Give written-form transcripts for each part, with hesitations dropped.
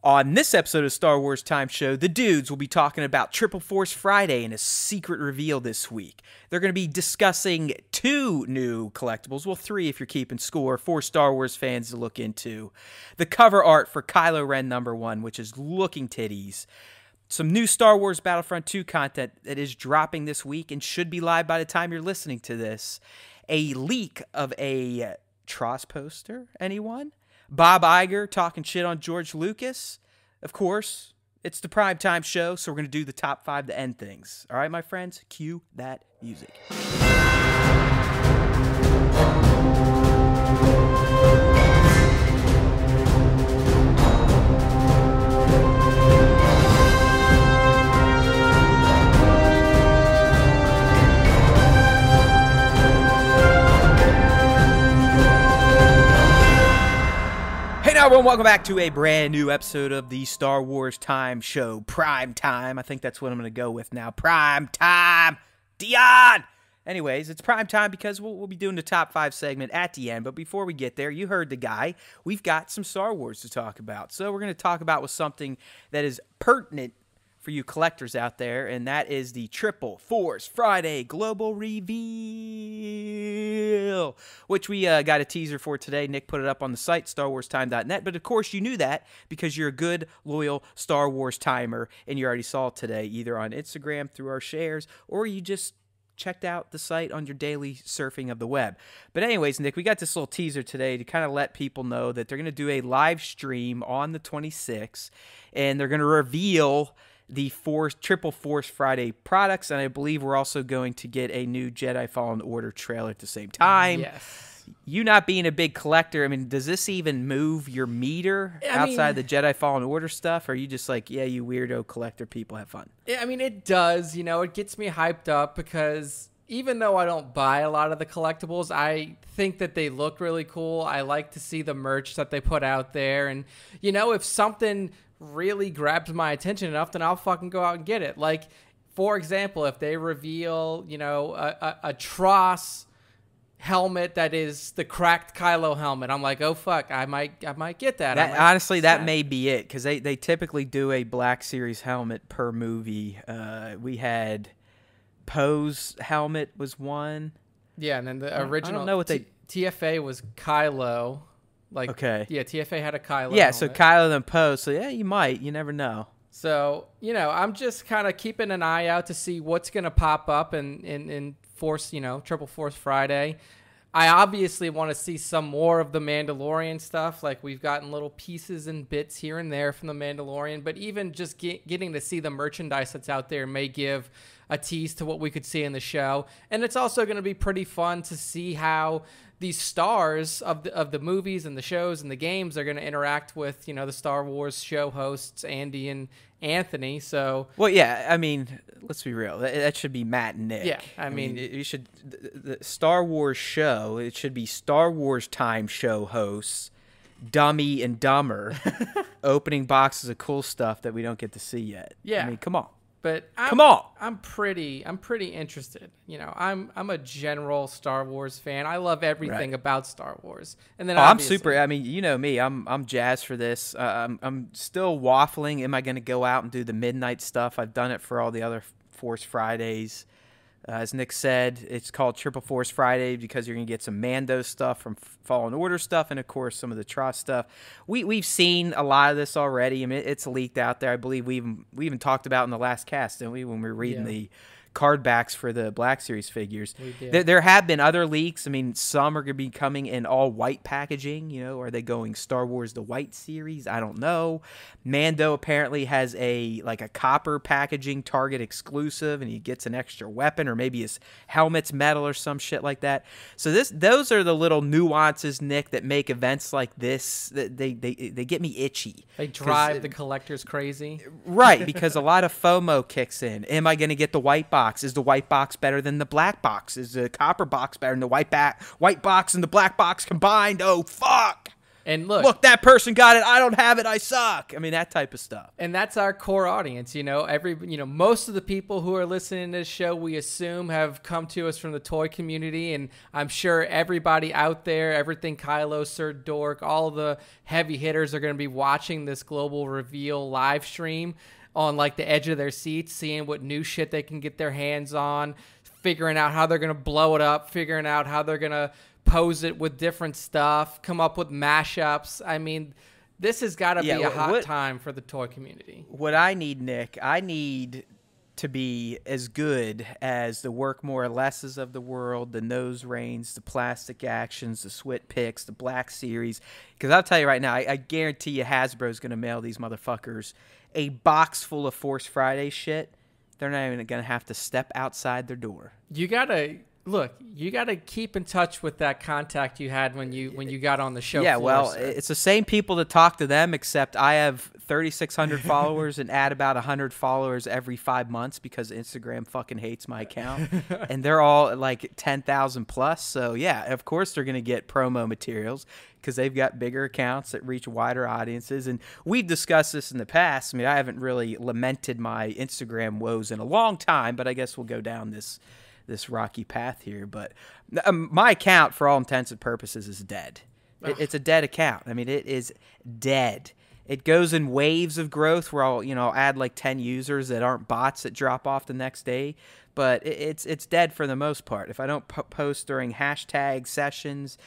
On this episode of Star Wars Time Show, the dudes will be talking about Triple Force Friday and a secret reveal this week. They're going to be discussing 2 new collectibles, well 3 if you're keeping score, for Star Wars fans to look into. The cover art for Kylo Ren #1, which is looking titties. Some new Star Wars Battlefront 2 content that is dropping this week and should be live by the time you're listening to this. A leak of a TROS poster, anyone? Bob Iger talking shit on George Lucas. Of course, it's the primetime show, so we're going to do the top 5 to end things. All right, my friends, cue that music. Hey everyone, welcome back to a brand new episode of the Star Wars Time Show, Prime Time. I think that's what I'm going to go with now. Prime Time, Dion! Anyways, it's Prime Time because we'll be doing the top 5 segment at the end. But before we get there, you heard the guy. We've got some Star Wars to talk about. So we're going to talk about something that is pertinent for you collectors out there, and that is the Triple Force Friday Global Reveal, which we got a teaser for today. Nick put it up on the site, StarWarsTime.net, but of course you knew that because you're a good, loyal Star Wars timer, and you already saw it today, either on Instagram through our shares, or you just checked out the site on your daily surfing of the web. But anyways, Nick, we got this little teaser today to kind of let people know that they're going to do a live stream on the 26th, and they're going to reveal the Triple Force Friday products, and I believe we're also going to get a new Jedi Fallen Order trailer at the same time. Yes. You not being a big collector, I mean, does this even move your meter outside the Jedi Fallen Order stuff? Or are you just like, yeah, you weirdo collector people, have fun? Yeah, I mean, it does. You know, it gets me hyped up because even though I don't buy a lot of the collectibles, I think that they look really cool. I like to see the merch that they put out there. And, you know, if something really grabs my attention enough, then I'll fucking go out and get it. Like, for example, if they reveal, you know, a TROS helmet that is the cracked Kylo helmet, I'm like, oh fuck, I might get that. Honestly, that may be it, because they typically do a Black Series helmet per movie. We had Poe's helmet was one. Yeah, and then the original I don't know what TFA was Kylo. Like, okay. Yeah, TFA had a Kylo. Yeah, helmet. so Kylo then Poe. So yeah, you might. You never know. So, you know, I'm just kind of keeping an eye out to see what's going to pop up in Force, you know, Triple Force Friday. I obviously want to see some more of the Mandalorian stuff. Like, we've gotten little pieces and bits here and there from the Mandalorian, but even just getting to see the merchandise that's out there may give a tease to what we could see in the show. And it's also going to be pretty fun to see how these stars of the movies and the shows and the games are going to interact with, you know, the Star Wars show hosts, Andy and Anthony. So, well, yeah, I mean, let's be real. That should be Matt and Nick. Yeah, I mean you should the Star Wars show. It should be Star Wars Time Show hosts, Dummy and Dumber, opening boxes of cool stuff that we don't get to see yet. Yeah, I mean, come on. But I'm pretty interested. You know, I'm a general Star Wars fan. I love everything about Star Wars. And then I'm super. I mean, you know me. I'm jazzed for this. I'm still waffling. Am I going to go out and do the midnight stuff? I've done it for all the other Force Fridays. As Nick said, it's called Triple Force Friday because you're going to get some Mando stuff from Fallen Order stuff and, of course, some of the TROS stuff. We've seen a lot of this already. I mean, it's leaked out there. I believe we even talked about in the last cast, didn't we, when we were reading the card backs for the Black Series figures. There have been other leaks. I mean, some are going to be coming in all white packaging. You know, are they going Star Wars the White Series? I don't know. Mando apparently has a copper packaging, Target exclusive, and he gets an extra weapon, or maybe his helmet's metal or some shit like that. So those are the little nuances, Nick, that make events like this. They get me itchy. They drive the collectors crazy. Right, because a lot of FOMO kicks in. Am I going to get the white box? Is the white box better than the black box? Is the copper box better than the white box and the black box combined? Oh, fuck! And look, that person got it. I don't have it. I suck. I mean, that type of stuff. And that's our core audience. Most of the people who are listening to this show, we assume have come to us from the toy community. And I'm sure everybody out there, everything Kylo, Sir Dork, all the heavy hitters are going to be watching this global reveal live stream on like the edge of their seats, seeing what new shit they can get their hands on, figuring out how they're going to blow it up, figuring out how they're going to pose it with different stuff, come up with mashups. I mean, this has got to be a hot time for the toy community. What I need, Nick, I need to be as good as the Work More or Lesses of the world, the Nose Reigns, the Plastic Actions, the Swit Picks, the Black Series. Because I'll tell you right now, I guarantee you Hasbro's going to mail these motherfuckers a box full of Force Friday shit. They're not even going to have to step outside their door. You got to keep in touch with that contact you had when you got on the show. Yeah, floor, well, sir. it's the same people that talk to them, except I have 3,600 followers and add about 100 followers every 5 months because Instagram fucking hates my account. And they're all like 10,000 plus. So, yeah, of course they're going to get promo materials because they've got bigger accounts that reach wider audiences. And we've discussed this in the past. I mean, I haven't really lamented my Instagram woes in a long time, but I guess we'll go down this rocky path here. But my account, for all intents and purposes, is dead. It's a dead account. I mean, it is dead. It goes in waves of growth where I'll add like 10 users that aren't bots that drop off the next day. But it's dead for the most part. If I don't post during hashtag sessions,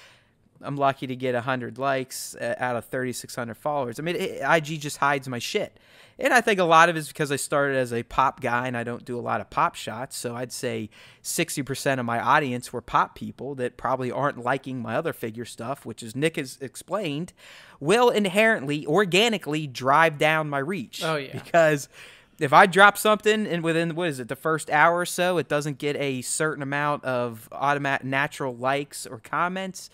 I'm lucky to get 100 likes out of 3,600 followers. I mean, IG just hides my shit. And I think a lot of it is because I started as a pop guy and I don't do a lot of pop shots. So I'd say 60% of my audience were pop people that probably aren't liking my other figure stuff, which, as Nick has explained, will inherently, organically drive down my reach. Oh, yeah. Because if I drop something and within, the first hour or so, it doesn't get a certain amount of automatic natural likes or comments,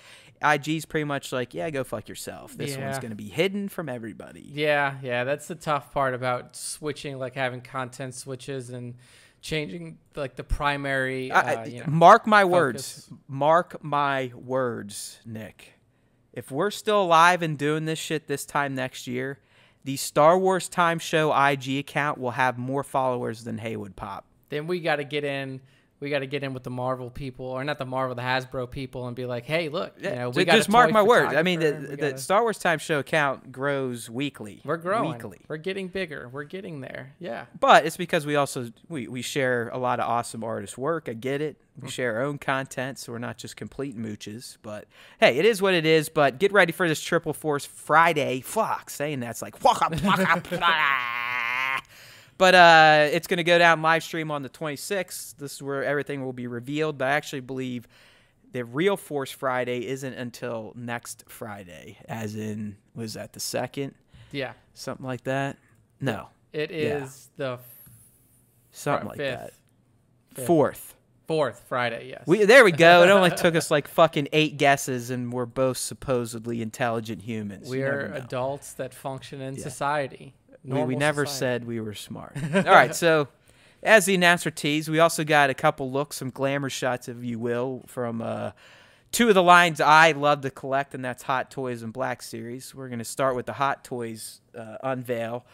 IG's pretty much like, yeah, go fuck yourself. This one's going to be hidden from everybody. Yeah. That's the tough part about switching, like having content switches and changing like the primary. Mark my focus. words. Mark my words, Nick. If we're still alive and doing this shit this time next year, the Star Wars Time Show IG account will have more followers than Haywood Pop. Then we got to get in. We got to get in with the Marvel people, or not the Marvel, the Hasbro people, and be like, "Hey, look, we got just mark my words." I mean, the Star Wars Time Show account grows weekly. We're growing. Weekly. We're getting bigger. We're getting there. Yeah. But it's because we also we share a lot of awesome artist work. I get it. We share our own content, so we're not just complete mooches. But hey, it is what it is. But get ready for this Triple Force Friday. Fuck, saying that's like But it's going to go down live stream on the 26th. This is where everything will be revealed. But I actually believe the real Force Friday isn't until next Friday, as in, was that the 2nd? Yeah. Something like that? No. It is the something like fifth. that. Fourth Friday, yes. There we go. It only took us like fucking 8 guesses, and we're both supposedly intelligent humans. We're adults that function in society. We never said we were smart. All right, so as the announcer teased, we also got a couple looks, some glamour shots, if you will, from two of the lines I love to collect, and that's Hot Toys and Black Series. We're going to start with the Hot Toys unveil.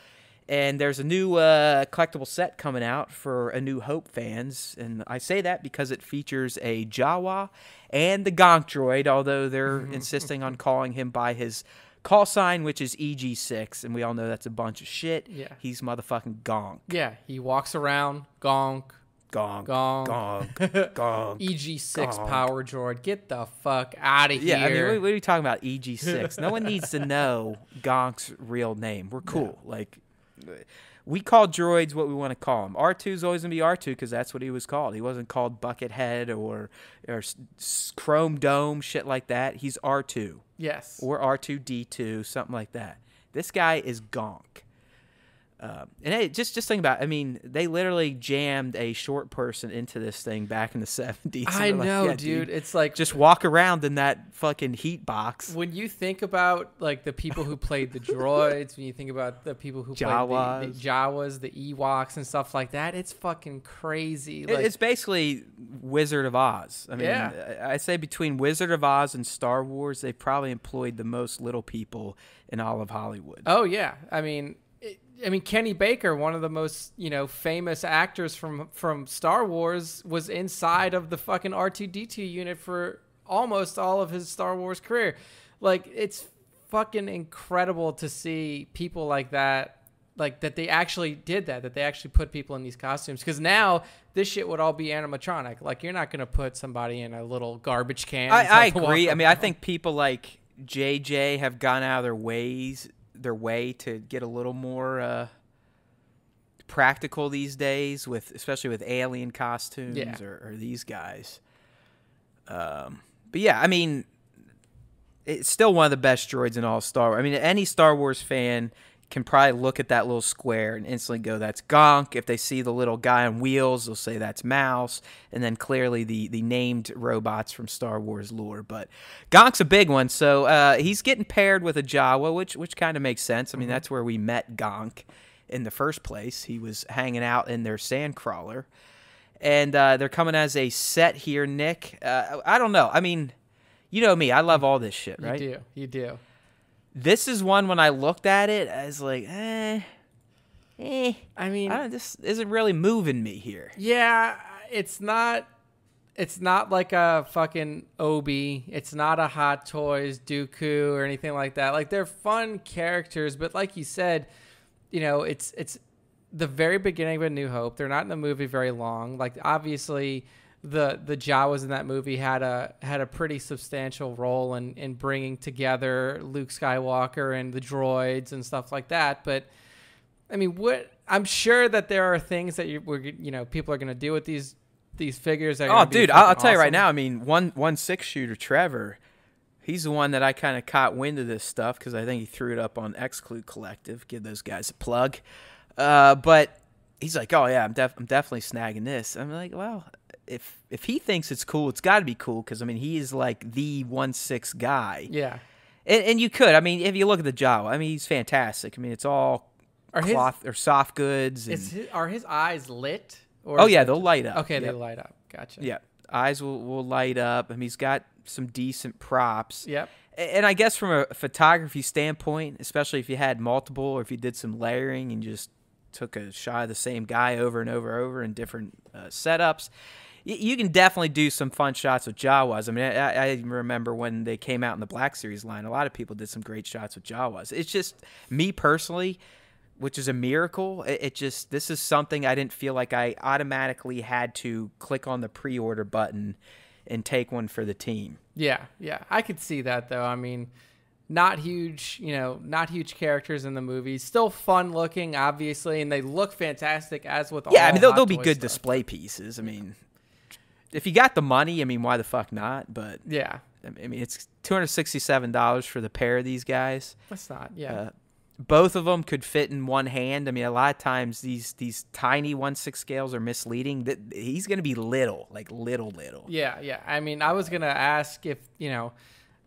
And there's a new collectible set coming out for A New Hope fans. And I say that because it features a Jawa and the Gonk droid, although they're insisting on calling him by his call sign, which is EG6, and we all know that's a bunch of shit. Yeah. He's motherfucking Gonk. Yeah, he walks around, Gonk, Gonk, Gonk, Gonk, Gonk. EG6 Gonk. Power droid. Get the fuck out of here. Yeah, I mean, what are you talking about, EG6? No one needs to know Gonk's real name. We're cool. Yeah. Like, we call droids what we want to call them. R2's always going to be R2 because that's what he was called. He wasn't called Buckethead or Chrome Dome, shit like that. He's R2. Yes. Or R2-D2, something like that. This guy is Gonk. And hey, just think about it. I mean, they literally jammed a short person into this thing back in the 70s. I know, yeah, dude. It's like just walk around in that fucking heat box. When you think about like the people who played the droids, when you think about the people who Jawas. played the Jawas, the Ewoks and stuff like that, it's fucking crazy. It's basically Wizard of Oz. I mean, I say between Wizard of Oz and Star Wars, they've probably employed the most little people in all of Hollywood. Oh yeah, I mean, Kenny Baker, one of the most, famous actors from Star Wars, was inside of the fucking R2-D2 unit for almost all of his Star Wars career. Like, it's fucking incredible to see people like that, like that they actually did that they actually put people in these costumes. Because now this shit would all be animatronic. Like, you're not going to put somebody in a little garbage can. I agree. I mean, I think people like JJ have gone out of their way to get a little more practical these days, especially with alien costumes or these guys. But yeah, I mean, it's still one of the best droids in all Star Wars. I mean, any Star Wars fan can probably look at that little square and instantly go, that's Gonk. If they see the little guy on wheels, they'll say that's Mouse. And then clearly the named robots from Star Wars lore. But Gonk's a big one. So he's getting paired with a Jawa, which kind of makes sense. I mean, that's where we met Gonk in the first place. He was hanging out in their sandcrawler. And they're coming as a set here, Nick. I don't know. I mean, you know me. I love all this shit, right? You do. This is one when I looked at it, I was like, I mean, this isn't really moving me here. Yeah, it's not like a fucking Obi. It's not a Hot Toys Dooku or anything like that. Like, they're fun characters, but like you said, it's the very beginning of A New Hope. They're not in the movie very long. Like, obviously, the Jawas in that movie had a pretty substantial role in bringing together Luke Skywalker and the droids and stuff like that. But I mean, I'm sure that there are things that people are going to do with these figures. That are dude, I'll tell you right now. I mean, 1/6 shooter Trevor, he's the one that I kind of caught wind of this stuff because I think he threw it up on Exclude Collective. Give those guys a plug. But he's like, oh yeah, I'm definitely snagging this. I'm like, well, if he thinks it's cool, it's got to be cool because I mean he is like the 1/6 guy. Yeah, and you could. I mean, if you look at the Jawa, I mean he's fantastic. I mean it's all cloth or soft goods. And, are his eyes lit? Or they'll light up. Okay, they light up. Gotcha. Yeah, eyes will light up. I mean he's got some decent props. Yep. And I guess from a photography standpoint, especially if you had multiple or if you did some layering and just took a shot of the same guy over and over in different setups, you can definitely do some fun shots with Jawas. I mean, I remember when they came out in the Black Series line, a lot of people did some great shots with Jawas. It's just me personally, which is a miracle. This is something I didn't feel like I automatically had to click on the pre-order button and take one for the team. Yeah. I could see that though. I mean, not huge characters in the movie. Still fun looking, obviously, and they look fantastic as with all. Yeah, I mean, they'll be good stuff. display pieces. I mean, if you got the money, I mean, why the fuck not? But yeah, I mean, it's $267 for the pair of these guys. That's not, yeah. Both of them could fit in one hand. I mean, a lot of times these tiny 1/6 scales are misleading. That he's going to be little, like little. Yeah. I mean, I was going to ask if,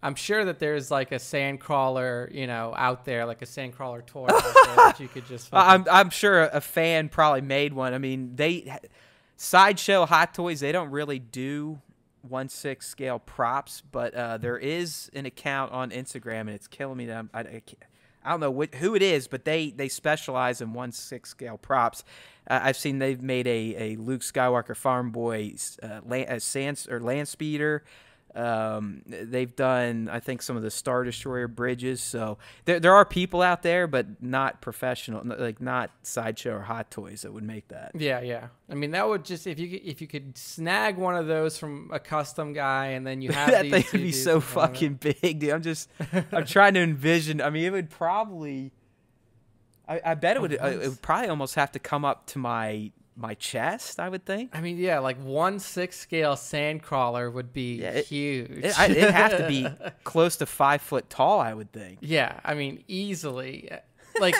I'm sure that there's like a sandcrawler, out there, like a sandcrawler toy out there that you could just. I'm sure a fan probably made one. I mean, Sideshow Hot Toys, they don't really do 1/6 scale props, but there is an account on Instagram, and it's killing me that I don't know who it is, but they specialize in 1/6 scale props. I've seen they've made a Luke Skywalker Farm Boy land speeder. They've done, I think, some of the Star Destroyer bridges. So there are people out there, but not professional, like not Sideshow or Hot Toys that would make that. Yeah. I mean, that would just if you could snag one of those from a custom guy, and then you have that these thing would be so fucking big, dude. I'm trying to envision. I mean, it would probably. I bet it would probably almost have to come up to my chest, I would think. I mean, yeah, like 1/6 scale sandcrawler would be huge. It'd have to be close to 5 foot tall, I would think. Yeah, I mean, easily. like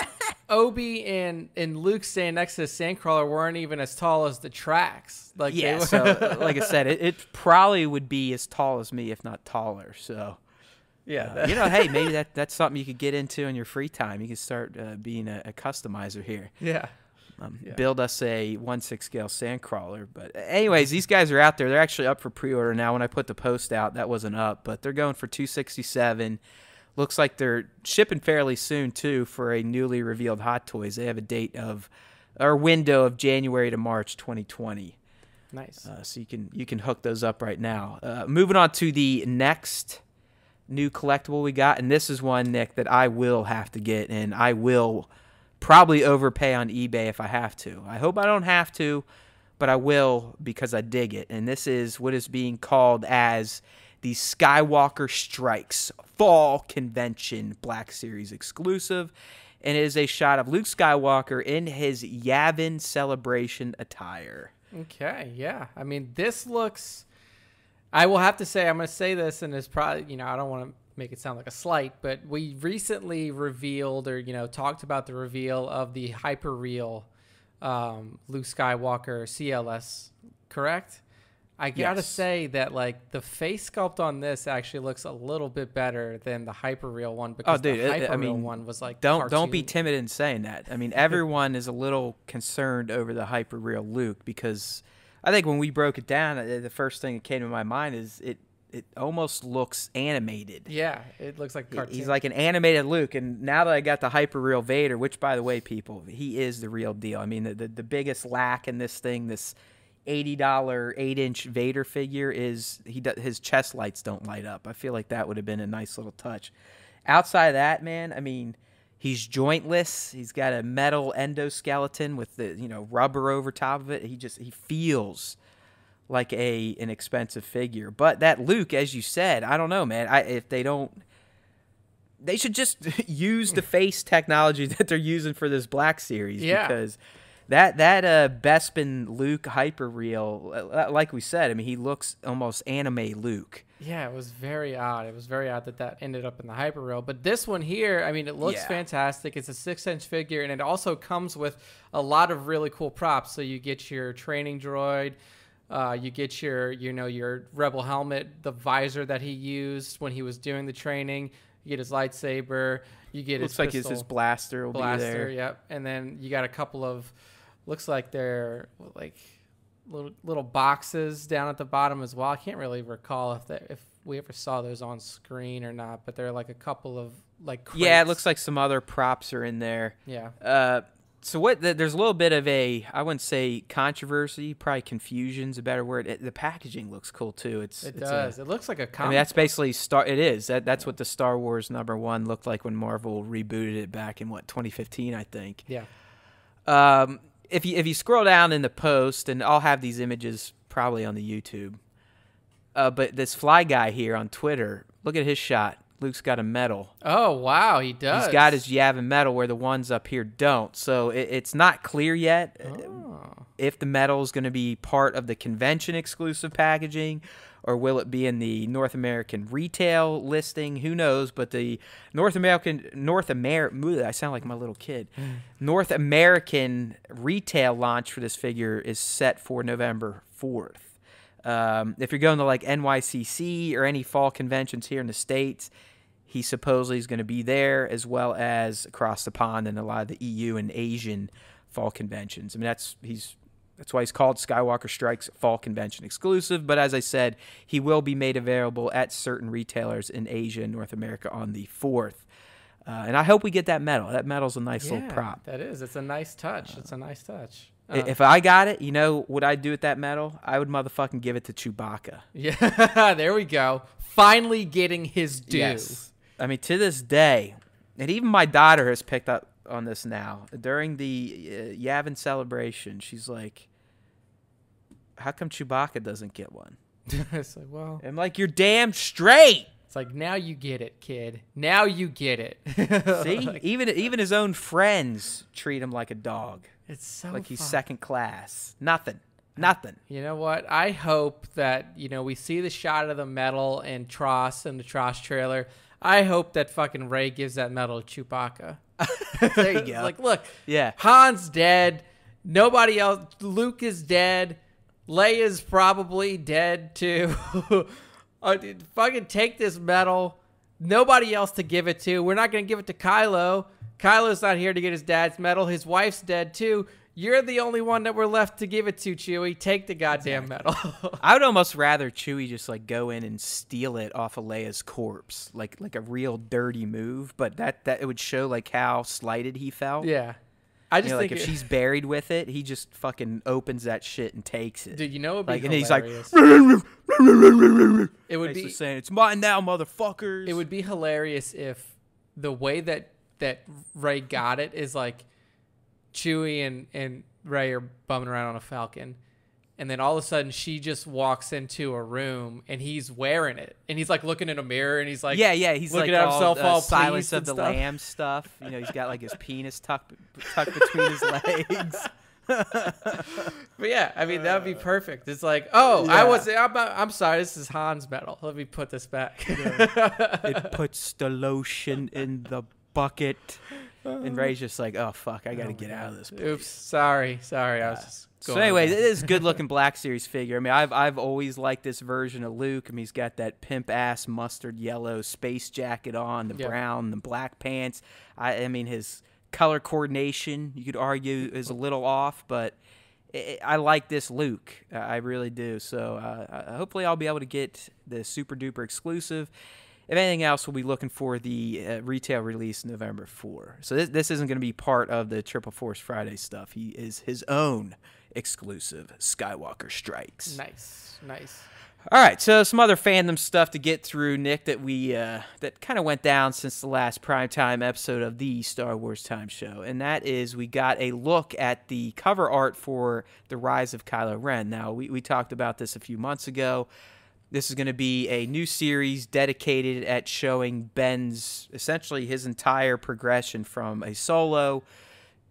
Obi and Luke standing next to the Sandcrawler weren't even as tall as the tracks. Like yeah, so like I said, it probably would be as tall as me, if not taller. So yeah, hey, maybe that's something you could get into in your free time. You could start being a customizer here. yeah. Build us a 1/6 scale Sandcrawler. But anyways, these guys are out there. They're actually up for pre-order now. When I put the post out, that wasn't up, but they're going for $267. Looks like they're shipping fairly soon too for a newly revealed Hot Toys. They have a date of or window of January to March 2020. Nice. So you can hook those up right now. Moving on to the next new collectible we got, and this is one, Nick, that I will have to get, and I will probably overpay on eBay if I have to. I hope I don't have to, but I will because I dig it. And this is what is being called as the Skywalker Strikes Fall Convention Black Series exclusive. And it is a shot of Luke Skywalker in his Yavin Celebration attire. Okay, yeah. I mean, this looks... I will have to say, I'm going to say this, and it's probably, I don't want to make it sound like a slight, but we recently revealed or, talked about the reveal of the hyper-real Luke Skywalker CLS, correct? I got to say that, like, the face sculpt on this actually looks a little bit better than the hyper-real one because the hyper-real one was, like, don't be timid in saying that. I mean, everyone is a little concerned over the hyper-real Luke because I think when we broke it down, the first thing that came to my mind is it almost looks animated. Yeah, it looks like a cartoon. He's like an animated Luke, and now that I got the hyper-real Vader, which, by the way, people, he is the real deal. I mean, the biggest lack in this thing, this $80 8-inch Vader figure, is his chest lights don't light up. I feel like that would have been a nice little touch. Outside of that, man, I mean, he's jointless. He's got a metal endoskeleton with the rubber over top of it. He feels like an expensive figure. But that Luke, as you said, I don't know, man. If they don't, they should just use the face technology that they're using for this Black Series. Yeah. Because that Bespin Luke hyper-real, like we said, I mean, he looks almost anime Luke. Yeah, it was very odd. It was very odd that ended up in the hyper-real. But this one here, I mean, it looks fantastic. It's a 6-inch figure, and it also comes with a lot of really cool props. So you get your training droid. You get your Rebel helmet, the visor that he used when he was doing the training. You get his lightsaber. You get his pistol. Looks like his blaster will be there. Yep. And then you got a couple of, looks like they're like little boxes down at the bottom as well. I can't really recall if we ever saw those on screen or not, but they're like a couple of like crates. Yeah, it looks like some other props are in there. Yeah. So there's a little bit of I wouldn't say controversy, probably confusion's a better word. The packaging looks cool too. It does. It looks like a comic. I mean, that's basically It is. That's what the Star Wars #1 looked like when Marvel rebooted it back in 2015, I think. Yeah. If you scroll down in the post, and I'll have these images probably on the YouTube. But this Fly Guy here on Twitter, look at his shot. Luke's got a medal. Oh, wow, he does. He's got his Yavin medal where the ones up here don't. So it's not clear yet if the medal is going to be part of the convention exclusive packaging or will it be in the North American retail listing. Who knows? But the North American I sound like my little kid. North American retail launch for this figure is set for November 4th. If you're going to like NYCC or any fall conventions here in the States, he supposedly is going to be there, as well as across the pond in a lot of the EU and Asian fall conventions. I mean, that's why he's called Skywalker Strikes Fall Convention exclusive. But as I said, he will be made available at certain retailers in Asia and North America on the 4th. And I hope we get that medal. That medal's a nice little prop. That is. It's a nice touch. It's a nice touch. If I got it, what I'd do with that medal? I would motherfucking give it to Chewbacca. Yeah, there we go. Finally getting his due. Yes. I mean, to this day, and even my daughter has picked up on this now. During the Yavin celebration, she's like, how come Chewbacca doesn't get one? It's like, well. I'm like, you're damn straight. It's like, now you get it, kid. Now you get it. See? Like, even his own friends treat him like a dog. It's so like he's fun. Second class. Nothing. You know what? I hope that, we see the shot of the medal in TROS and the TROS trailer. I hope that fucking Rey gives that medal to Chewbacca. There you go. Like, look, Yeah. Han's dead. Nobody else. Luke is dead. Leia's probably dead too. Fucking take this medal. Nobody else to give it to. We're not going to give it to Kylo. Kylo's not here to get his dad's medal. His wife's dead too. You're the only one that we're left to give it to, Chewie. Take the goddamn medal. I would almost rather Chewie just like go in and steal it off of Leia's corpse, like a real dirty move. But that it would show like how slighted he felt. Yeah, I just think like if she's buried with it, he just fucking opens that shit and takes it. Dude, you know it'd be like, hilarious. And he's like, it would be saying it's mine now, motherfuckers. It would be hilarious if the way that Rey got it is like Chewie and Rey are bumming around on a Falcon, and then all of a sudden she just walks into a room and he's wearing it, and he's like looking in a mirror and he's like he's looking like at himself all Silence of the stuff. Lambs stuff. He's got like his penis tucked between his legs. But yeah, I mean that would be perfect. It's like, I'm sorry, this is Han's medal. Let me put this back. It puts the lotion in the bucket. And Rey's just like, oh, fuck, I got to get out of this place. Oops, sorry. I was just so anyway, it is a good-looking Black Series figure. I mean, I've always liked this version of Luke. I mean, he's got that pimp-ass mustard yellow space jacket on, the brown, the black pants. I mean, his color coordination, you could argue, is a little off, but I like this Luke. I really do. So hopefully I'll be able to get the super-duper exclusive. If anything else, we'll be looking for the retail release November 4. So this isn't going to be part of the Triple Force Friday stuff. He is his own exclusive Skywalker Strikes. Nice. All right, so some other fandom stuff to get through, Nick, that we that kind of went down since the last primetime episode of the Star Wars Time Show, and that is we got a look at the cover art for The Rise of Kylo Ren. Now, we talked about this a few months ago. This is going to be a new series dedicated at showing Ben's, essentially his entire progression from a Solo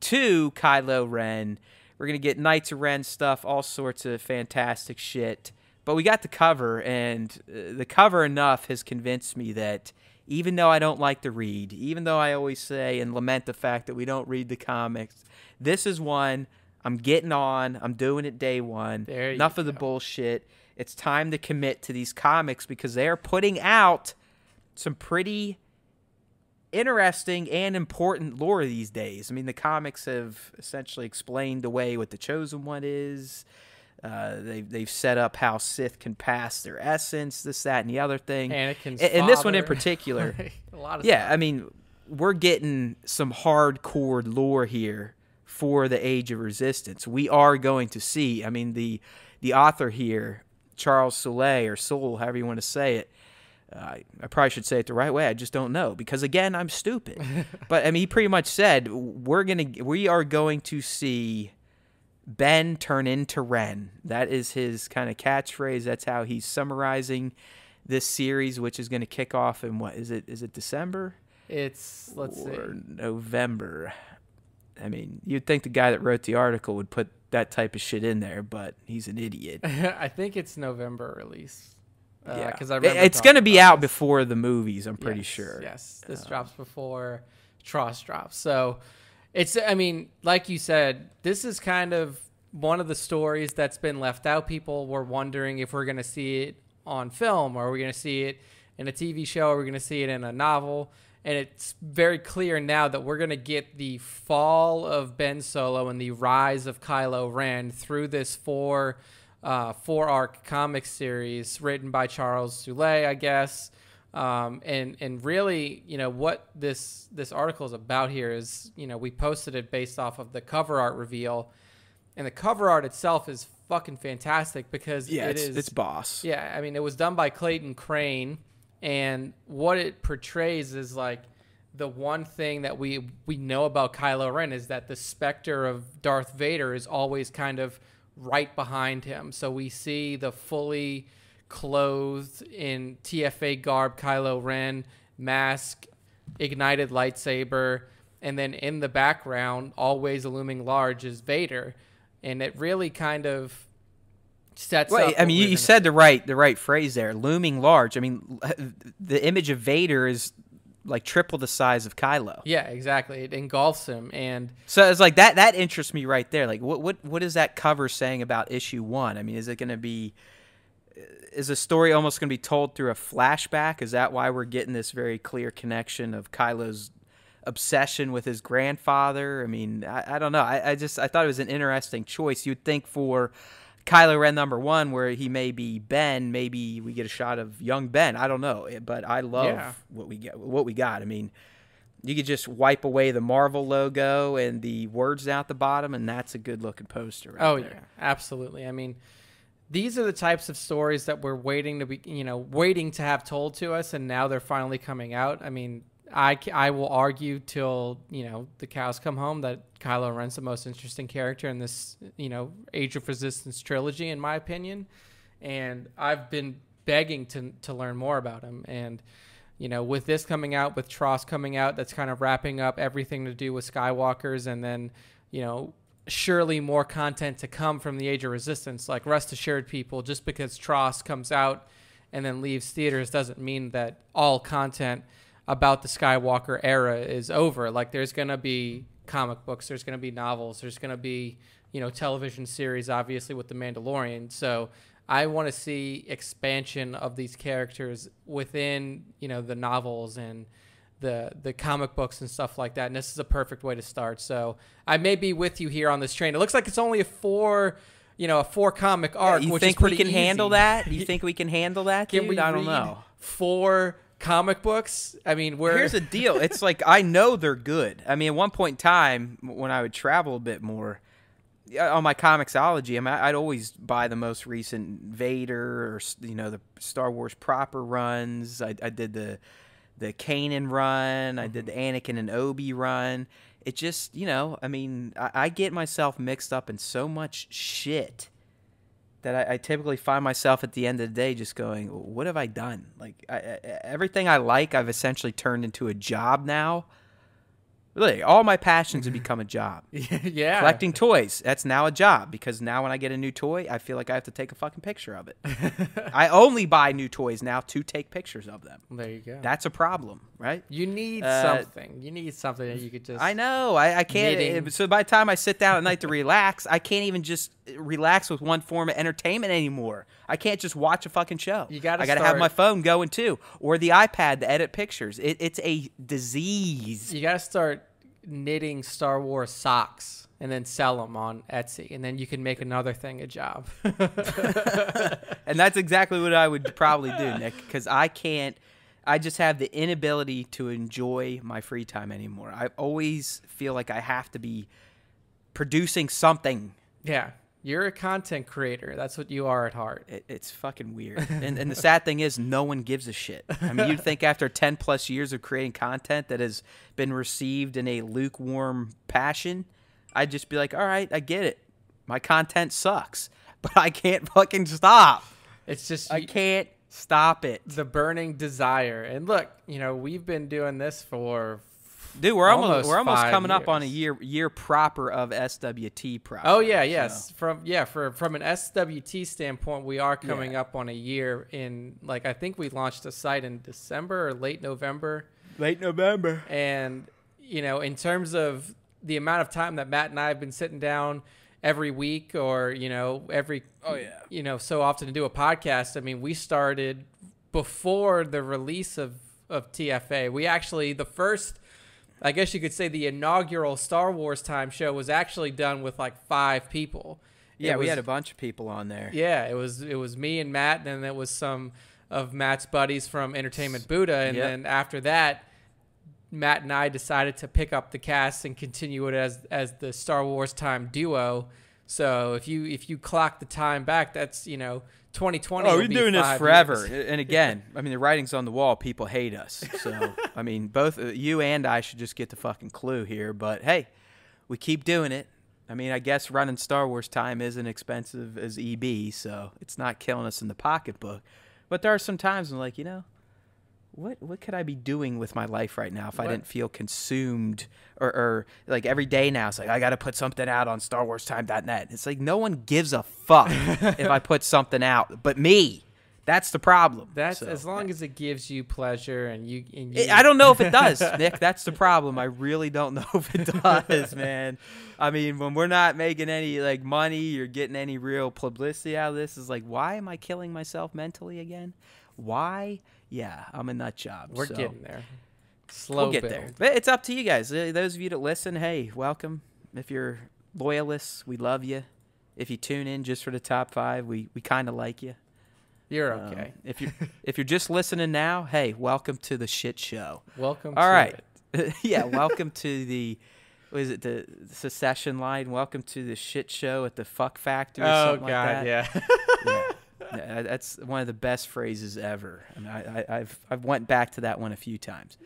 to Kylo Ren. We're going to get Knights of Ren stuff, all sorts of fantastic shit. But we got the cover, and the cover enough has convinced me that even though I don't like to read, even though I always say and lament the fact that we don't read the comics, this is one I'm getting on. I'm doing it day one. Enough of the bullshit. It's time to commit to these comics because they're putting out some pretty interesting and important lore these days. I mean, the comics have essentially explained away what the Chosen One is. They've set up how Sith can pass their essence, this, that, and the other thing. Anakin's and this one in particular. A lot of stuff. I mean, we're getting some hardcore lore here for the Age of Resistance. We are going to see. I mean, the author here, Charles Soule, or Soule, however you want to say it. I probably should say it the right way. I just don't know because, again, I'm stupid. But I mean, he pretty much said we are going to see Ben turn into Ren. That is his kind of catchphrase. That's how he's summarizing this series, which is going to kick off in what is it? Is it December? Let's see, November. I mean, you'd think the guy that wrote the article would put that type of shit in there, but he's an idiot. I think it's November release. Yeah, because I remember it's going to be out before the movies. I'm pretty sure. Yes, this drops before TROS drops. So it's, I mean, like you said, this is kind of one of the stories that's been left out. People were wondering if we're going to see it on film, or are we going to see it in a TV show, or are we going to see it in a novel? And it's very clear now that we're going to get the fall of Ben Solo and the rise of Kylo Ren through this four arc comic series written by Charles Soule, I guess. And really, you know, what this article is about here is, you know, we posted it based off of the cover art reveal, and the cover art itself is fucking fantastic because it's boss. Yeah, I mean, it was done by Clayton Crane, and what it portrays is like the one thing that we know about Kylo Ren is that the specter of Darth Vader is always kind of right behind him. So we see the fully clothed in TFA garb Kylo Ren, mask, ignited lightsaber, and then in the background, always looming large, is Vader. And it really kind of sets up. I mean, you said the right phrase there, looming large. I mean, the image of Vader is like triple the size of Kylo. Yeah, exactly. It engulfs him, and so it's like that interests me right there. Like, what is that cover saying about issue 1? I mean, is the story almost going to be told through a flashback? Is that why we're getting this very clear connection of Kylo's obsession with his grandfather? I mean, I don't know. I thought it was an interesting choice. You'd think for Kylo Ren #1, where he may be Ben, maybe we get a shot of young Ben. I don't know, but I love what we got. I mean, you could just wipe away the Marvel logo and the words down at the bottom, and that's a good-looking poster right there. Yeah, absolutely. I mean, these are the types of stories that we're waiting to have told to us, and now they're finally coming out. I mean, I will argue till, the cows come home that Kylo Ren's the most interesting character in this, Age of Resistance trilogy, in my opinion. And I've been begging to learn more about him. And, with this coming out, with TROS coming out, that's kind of wrapping up everything to do with Skywalkers. And then, surely more content to come from the Age of Resistance. Like, rest assured, people, just because TROS comes out and then leaves theaters doesn't mean that all content about the Skywalker era is over. Like, there's going to be comic books, there's going to be novels, there's going to be, television series, obviously, with The Mandalorian. So I want to see expansion of these characters within, the novels and the comic books and stuff like that. And this is a perfect way to start. So I may be with you here on this train. It looks like it's only a 4 comic arc, you which think is pretty we can easy. handle that? You think we can handle that, dude? Can we I don't read know. 4 comic books? I mean, here's the deal. It's like, I know they're good. I mean, at one point in time, when I would travel a bit more on my Comixology, I mean, I'd always buy the most recent Vader or, the Star Wars proper runs. I did the Kanan run. I did the Anakin and Obi run. It just, I mean, I get myself mixed up in so much shit that I typically find myself at the end of the day just going, what have I done? Like, everything I like, I've essentially turned into a job now. Really, all my passions have become a job. Yeah. Collecting toys, that's now a job, because now when I get a new toy, I feel like I have to take a fucking picture of it. I only buy new toys now to take pictures of them. There you go. That's a problem, right? You need something. You need something that you could just... I know. I can't... So by the time I sit down at night to relax, I can't even just relax with one form of entertainment anymore. I can't just watch a fucking show. I got to have my phone going too, or the iPad to edit pictures. It's a disease. You got to start knitting Star Wars socks and then sell them on Etsy, and then you can make another thing a job. And that's exactly what I would probably do, Nick, because I just have the inability to enjoy my free time anymore. I always feel like I have to be producing something. Yeah. You're a content creator. That's what you are at heart. It's fucking weird. And the sad thing is, no one gives a shit. I mean, you'd think after 10 plus years of creating content that has been received in a lukewarm passion, I'd just be like, all right, I get it. My content sucks, but I can't fucking stop. It's just... I can't stop it. The burning desire. And look, we've been doing this for... Dude, we're almost coming years. up on a year proper of SWT proper. Oh yeah, yes. So. From an SWT standpoint, we are coming up on a year in, like, I think we launched the site in December or late November. Late November. And in terms of the amount of time that Matt and I have been sitting down every week, or so often to do a podcast. I mean, we started before the release of TFA. We actually, the first, I guess you could say, the inaugural Star Wars Time show was actually done with like 5 people. Yeah, we had a bunch of people on there. Yeah, it was me and Matt, and then it was some of Matt's buddies from Entertainment Buddha, and then after that, Matt and I decided to pick up the cast and continue it as the Star Wars Time duo. So if you clock the time back, that's 2020. Oh, we're doing this forever. And again, I mean, the writing's on the wall. People hate us. So I mean, both you and I should just get the fucking clue here. But hey, we keep doing it. I mean, I guess running Star Wars Time isn't expensive as EB, so it's not killing us in the pocketbook. But there are some times I'm like, what could I be doing with my life right now if I didn't feel consumed, or like every day now it's like I got to put something out on StarWarsTime.net. It's like no one gives a fuck if I put something out but me. That's the problem. That's as long as it gives you pleasure and you. I don't know if it does, Nick. That's the problem. I really don't know if it does, man. I mean, when we're not making any like money or getting any real publicity out of this, is like, why am I killing myself mentally again? Why? Yeah, I'm a nut job. We're so getting there. Slow we'll get there. But it's up to you guys. Those of you that listen, hey, welcome. If you're loyalists, we love you. If you tune in just for the top 5, we kind of like you. You're okay. If you're just listening now, hey, welcome to the shit show. Welcome. All to right. it. Yeah, welcome to the secession line. Welcome to the shit show at the fuck factory. Oh something God, like that. yeah. Yeah, that's one of the best phrases ever. I mean, I've went back to that one a few times.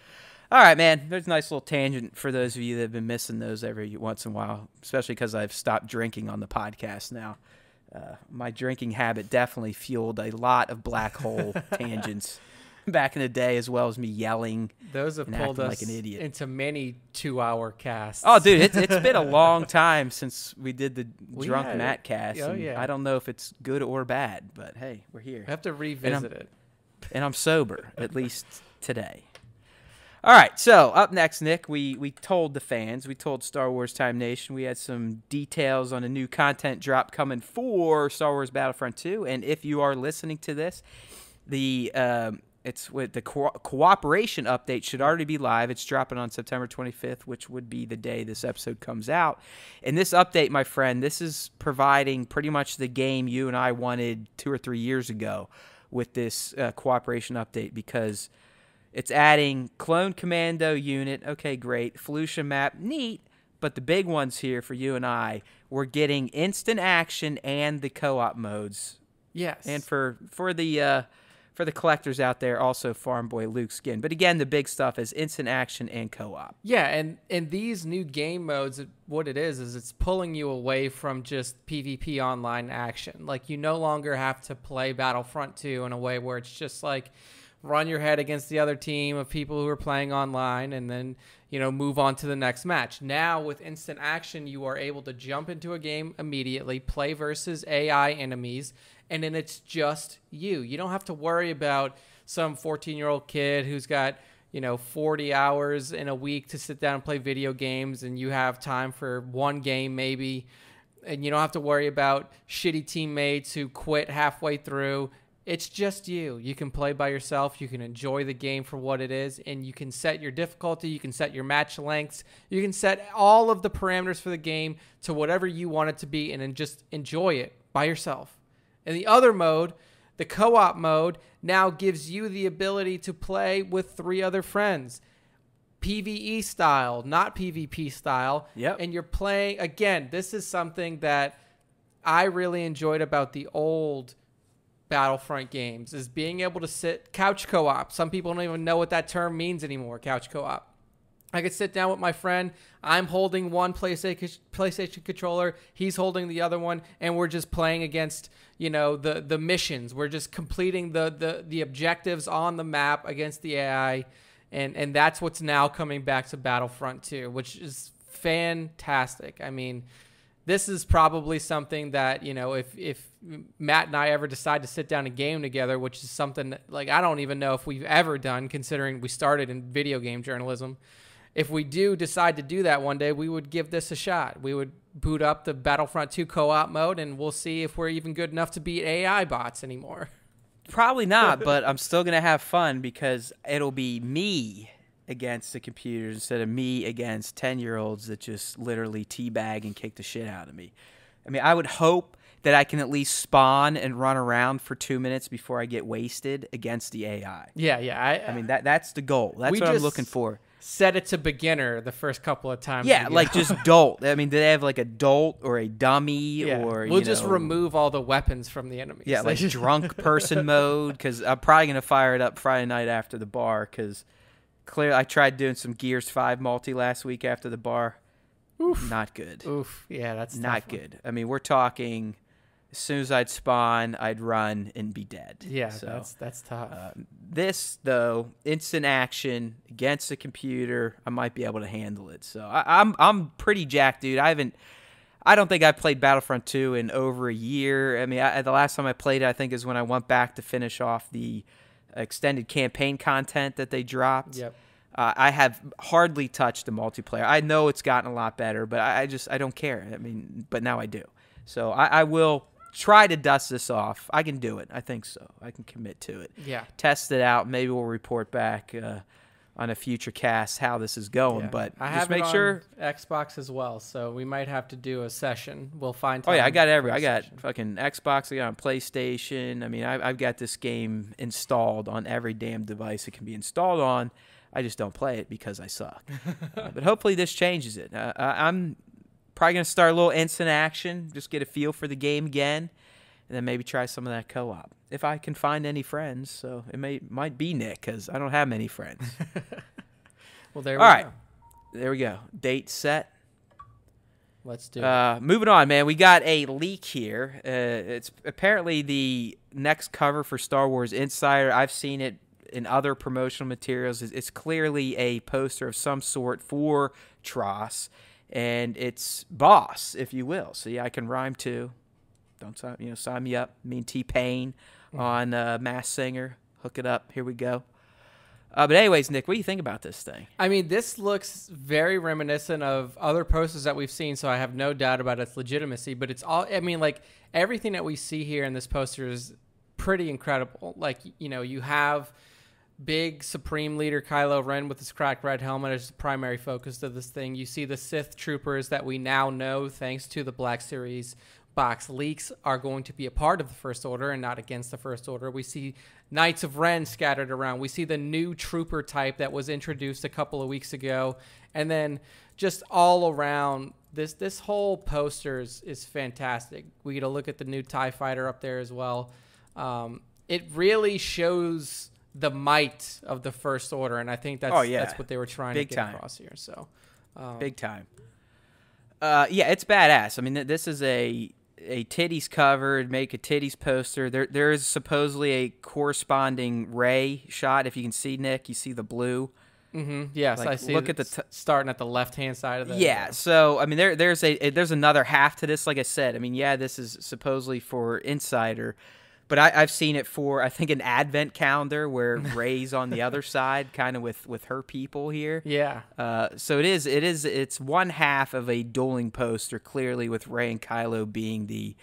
All right, man. There's a nice little tangent for those of you that have been missing those every once in a while, especially because I've stopped drinking on the podcast now. My drinking habit definitely fueled a lot of black hole tangents back in the day, as well as me yelling. Those have pulled us like an idiot into many 2-hour casts. Oh, dude, it's been a long time since we did the drunk Matt cast. Oh, yeah. I don't know if it's good or bad, but hey, we're here. I have to revisit it. And I'm sober, at least today. All right, so up next, Nick, we told the fans, we told Star Wars Time Nation, we had some details on a new content drop coming for Star Wars Battlefront 2, and if you are listening to this, it's with the cooperation update should already be live. It's dropping on September 25th, which would be the day this episode comes out. And this update, my friend, this is providing pretty much the game you and I wanted 2 or 3 years ago with this cooperation update, because it's adding Clone Commando unit. Okay, great. Felucia map, neat. But the big ones here for you and I, we're getting instant action and the co-op modes. Yes. And for the collectors out there, also Farm Boy Luke skin. But again, the big stuff is instant action and co-op. Yeah, and these new game modes, what it is it's pulling you away from just PvP online action. Like, you no longer have to play Battlefront 2 in a way where it's just like run your head against the other team of people who are playing online and then, move on to the next match. Now, with instant action, you are able to jump into a game immediately, play versus AI enemies, and then it's just you. You don't have to worry about some 14-year-old kid who's got, 40 hours in a week to sit down and play video games, and you have time for one game maybe, and you don't have to worry about shitty teammates who quit halfway through. It's just you. You can play by yourself. You can enjoy the game for what it is, and you can set your difficulty. You can set your match lengths. You can set all of the parameters for the game to whatever you want it to be, and then just enjoy it by yourself. And the other mode, the co-op mode, now gives you the ability to play with 3 other friends. PvE style, not PvP style. Yep. And you're playing, again, this is something that I really enjoyed about the old Battlefront games, is being able to sit couch co-op. Some people don't even know what that term means anymore, couch co-op. I could sit down with my friend. I'm holding one PlayStation controller. He's holding the other one, and we're just playing against, the missions. We're just completing the objectives on the map against the AI, and that's what's now coming back to Battlefront 2, which is fantastic. I mean, this is probably something that, if Matt and I ever decide to sit down and game together, which is something that, like, I don't even know if we've ever done, considering we started in video game journalism. If we do decide to do that one day, we would give this a shot. We would boot up the Battlefront 2 co-op mode, and we'll see if we're even good enough to beat AI bots anymore. Probably not, but I'm still going to have fun, because it'll be me against the computers instead of me against 10-year-olds that just literally teabag and kick the shit out of me. I mean, I would hope that I can at least spawn and run around for 2 minutes before I get wasted against the AI. Yeah. I mean, that's the goal. That's what I'm looking for. Set it to beginner the first couple of times. Yeah, like just dolt. I mean, do they have like a dolt or a dummy? Yeah. Or we'll just remove all the weapons from the enemies. Yeah, like drunk person mode, because I'm probably going to fire it up Friday night after the bar, because clearly I tried doing some Gears 5 multi last week after the bar. Oof. Not good. Oof. Yeah, that's not good. I mean, we're talking, as soon as I'd spawn, I'd run and be dead. Yeah, so, that's tough. This, though, instant action against the computer, I might be able to handle it. So I'm pretty jacked, dude. I I don't think I've played Battlefront 2 in over a year. I mean, the last time I played it, I think, is when I went back to finish off the extended campaign content that they dropped. Yep. I have hardly touched the multiplayer. I know it's gotten a lot better, but I don't care. I mean, but now I do. So I will try to dust this off. I can do it. I think so. I can commit to it. Yeah. Test it out. Maybe we'll report back on a future cast how this is going. Yeah. But I just have make it sure. on Xbox as well, so we might have to do a session. We'll find time. Oh yeah, I got for a I got session. fucking Xbox. I got on PlayStation. I mean, I've got this game installed on every damn device it can be installed on. I just don't play it because I suck. But hopefully this changes it. I'm probably going to start a little instant action, just get a feel for the game again, and then maybe try some of that co-op. If I can find any friends. So it might be Nick because I don't have many friends. Well, there we All right. go. There we go. Date set. Let's do it. Moving on, man. We got a leak here. It's apparently the next cover for Star Wars Insider. I've seen it in other promotional materials. It's clearly a poster of some sort for TROS, and it's Boss, if you will. See, I can rhyme too. Don't sign me up. Me and T-Pain on Masked Singer. Hook it up. Here we go. But anyways, Nick, what do you think about this thing? I mean, this looks very reminiscent of other posters that we've seen, so I have no doubt about its legitimacy. But it's all, I mean, like, everything that we see here in this poster is pretty incredible. Like, you have big Supreme Leader Kylo Ren with his cracked red helmet as the primary focus of this thing. You see the Sith troopers that we now know, thanks to the Black Series box leaks, are going to be a part of the First Order and not against the First Order. We see Knights of Ren scattered around. We see the new trooper type that was introduced a couple of weeks ago. And then just all around, this whole poster is fantastic. We get a look at the new TIE fighter up there as well. It really shows the might of the First Order, and I think that's what they were trying to get across here. So, big time. Yeah, it's badass. I mean, this is a titties cover, make a titties poster. There is supposedly a corresponding Rey shot. If you can see, Nick, you see the blue. Mm-hmm. Yes, like, I see. Look at the starting at the left-hand side of the. Yeah. So I mean, there's another half to this. Like I said, I mean, yeah, this is supposedly for Insider, but I've seen it for, I think, an advent calendar where Rey's on the other side, kind of with her people here. Yeah. So it's one half of a dueling poster, clearly with Rey and Kylo being the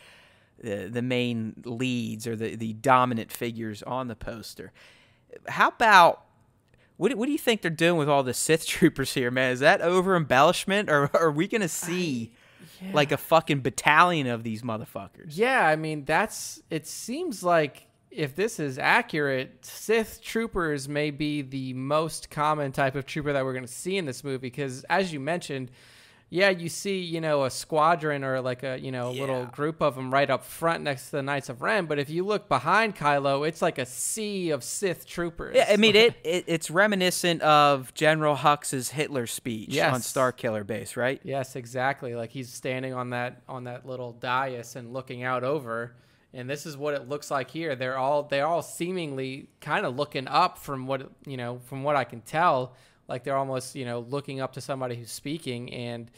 main leads or the dominant figures on the poster. How about what do you think they're doing with all the Sith troopers here, man? Is that over embellishment, or are we gonna see? Yeah. Like a fucking battalion of these motherfuckers. Yeah, I mean, it seems like if this is accurate, Sith troopers may be the most common type of trooper that we're going to see in this movie. Because as you mentioned, yeah, you see, a squadron or like a, little group of them right up front next to the Knights of Ren. But if you look behind Kylo, it's like a sea of Sith troopers. Yeah, I mean, it's reminiscent of General Hux's Hitler speech on Starkiller Base, right? Yes, exactly. Like he's standing on that little dais and looking out over. And this is what it looks like here. They're all seemingly kind of looking up from what I can tell. Like they're almost, looking up to somebody who's speaking. And,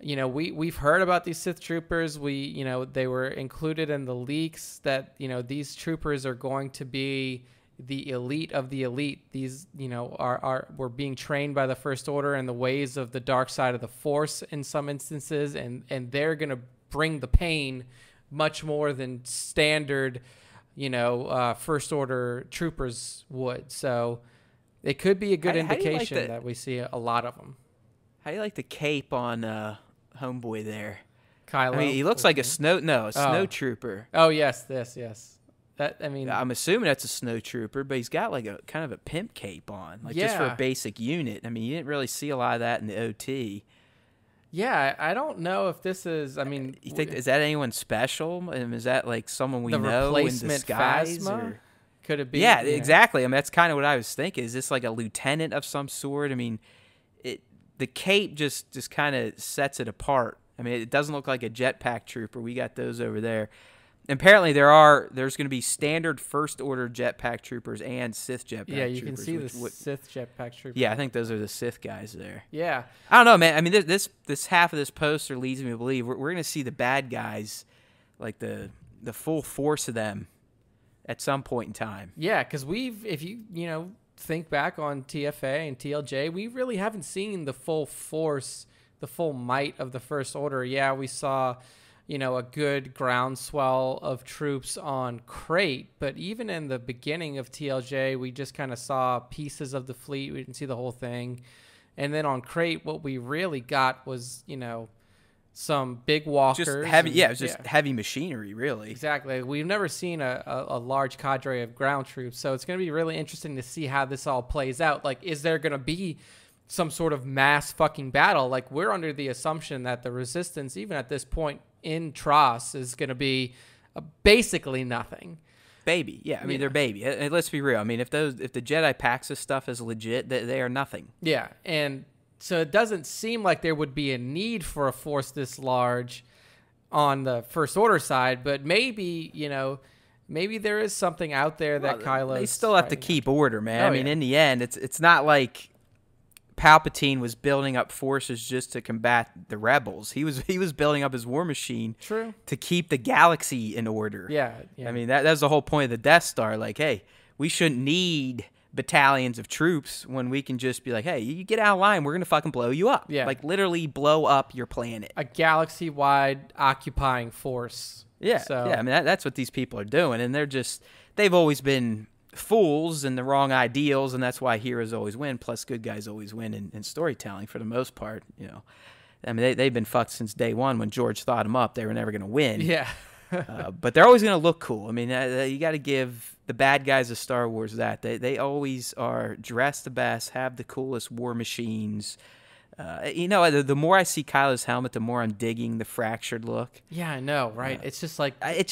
we've heard about these Sith troopers. They were included in the leaks that, these troopers are going to be the elite of the elite. These, were being trained by the First Order in the ways of the dark side of the Force in some instances. And they're going to bring the pain much more than standard, First Order troopers would. So it could be a good indication that we see a lot of them. How do you like the cape on homeboy there? Kylo? I mean, he looks like a snow trooper. Oh, yes, yes. I'm assuming that's a snow trooper, but he's got like a kind of a pimp cape on, like just for a basic unit. I mean, you didn't really see a lot of that in the OT. Yeah, I don't know if this is, you think, is that anyone special? Is that like someone we the know replacement in disguise? Phasma? Could it be? Yeah, exactly. I mean, that's kind of what I was thinking. Is this like a lieutenant of some sort? I mean, the cape just kind of sets it apart. I mean, it doesn't look like a jetpack trooper. We got those over there. Apparently there's going to be standard First Order jetpack troopers and Sith jetpack troopers. Yeah, you can see the Sith jetpack troopers. Yeah, I think those are the Sith guys there. Yeah. I don't know, man. I mean, this half of this poster leads me to believe we're going to see the bad guys, like the full force of them, at some point in time. Yeah, because if you think back on TFA and TLJ, we really haven't seen the full force, the full might of the First Order. Yeah, we saw a good groundswell of troops on Crate, but even in the beginning of TLJ, we just kind of saw pieces of the fleet. We didn't see the whole thing. And then on Crate, what we really got was, some big walkers. Just heavy, it was just heavy machinery, really. Exactly. We've never seen a large cadre of ground troops, so it's going to be really interesting to see how this all plays out. Like, is there going to be some sort of mass fucking battle? Like, we're under the assumption that the Resistance, even at this point, in TROS is going to be basically nothing. Baby. Yeah, I mean, they're baby. And let's be real. I mean, if the Jedi Paxis stuff is legit, they are nothing. Yeah, and so it doesn't seem like there would be a need for a force this large on the First Order side, but maybe, maybe there is something out there that Kylo. They still have to keep order, man. I mean, in the end, it's not like Palpatine was building up forces just to combat the rebels. He was building up his war machine to keep the galaxy in order. Yeah. I mean, that's the whole point of the Death Star. Like, hey, we shouldn't need battalions of troops when we can just be like, hey, you get out of line, we're going to fucking blow you up. Yeah. Like, literally blow up your planet. A galaxy-wide occupying force. Yeah. So. Yeah, I mean, that's what these people are doing. And they've always been fools and the wrong ideals, and that's why heroes always win, plus good guys always win in storytelling for the most part. I mean, they've been fucked since day one. When George thought them up, they were never going to win. Yeah. But they're always going to look cool. I mean, you got to give the bad guys of Star Wars that. They always are dressed the best, have the coolest war machines. The more I see Kylo's helmet, the more I'm digging the fractured look. Yeah, I know, right? It's just like I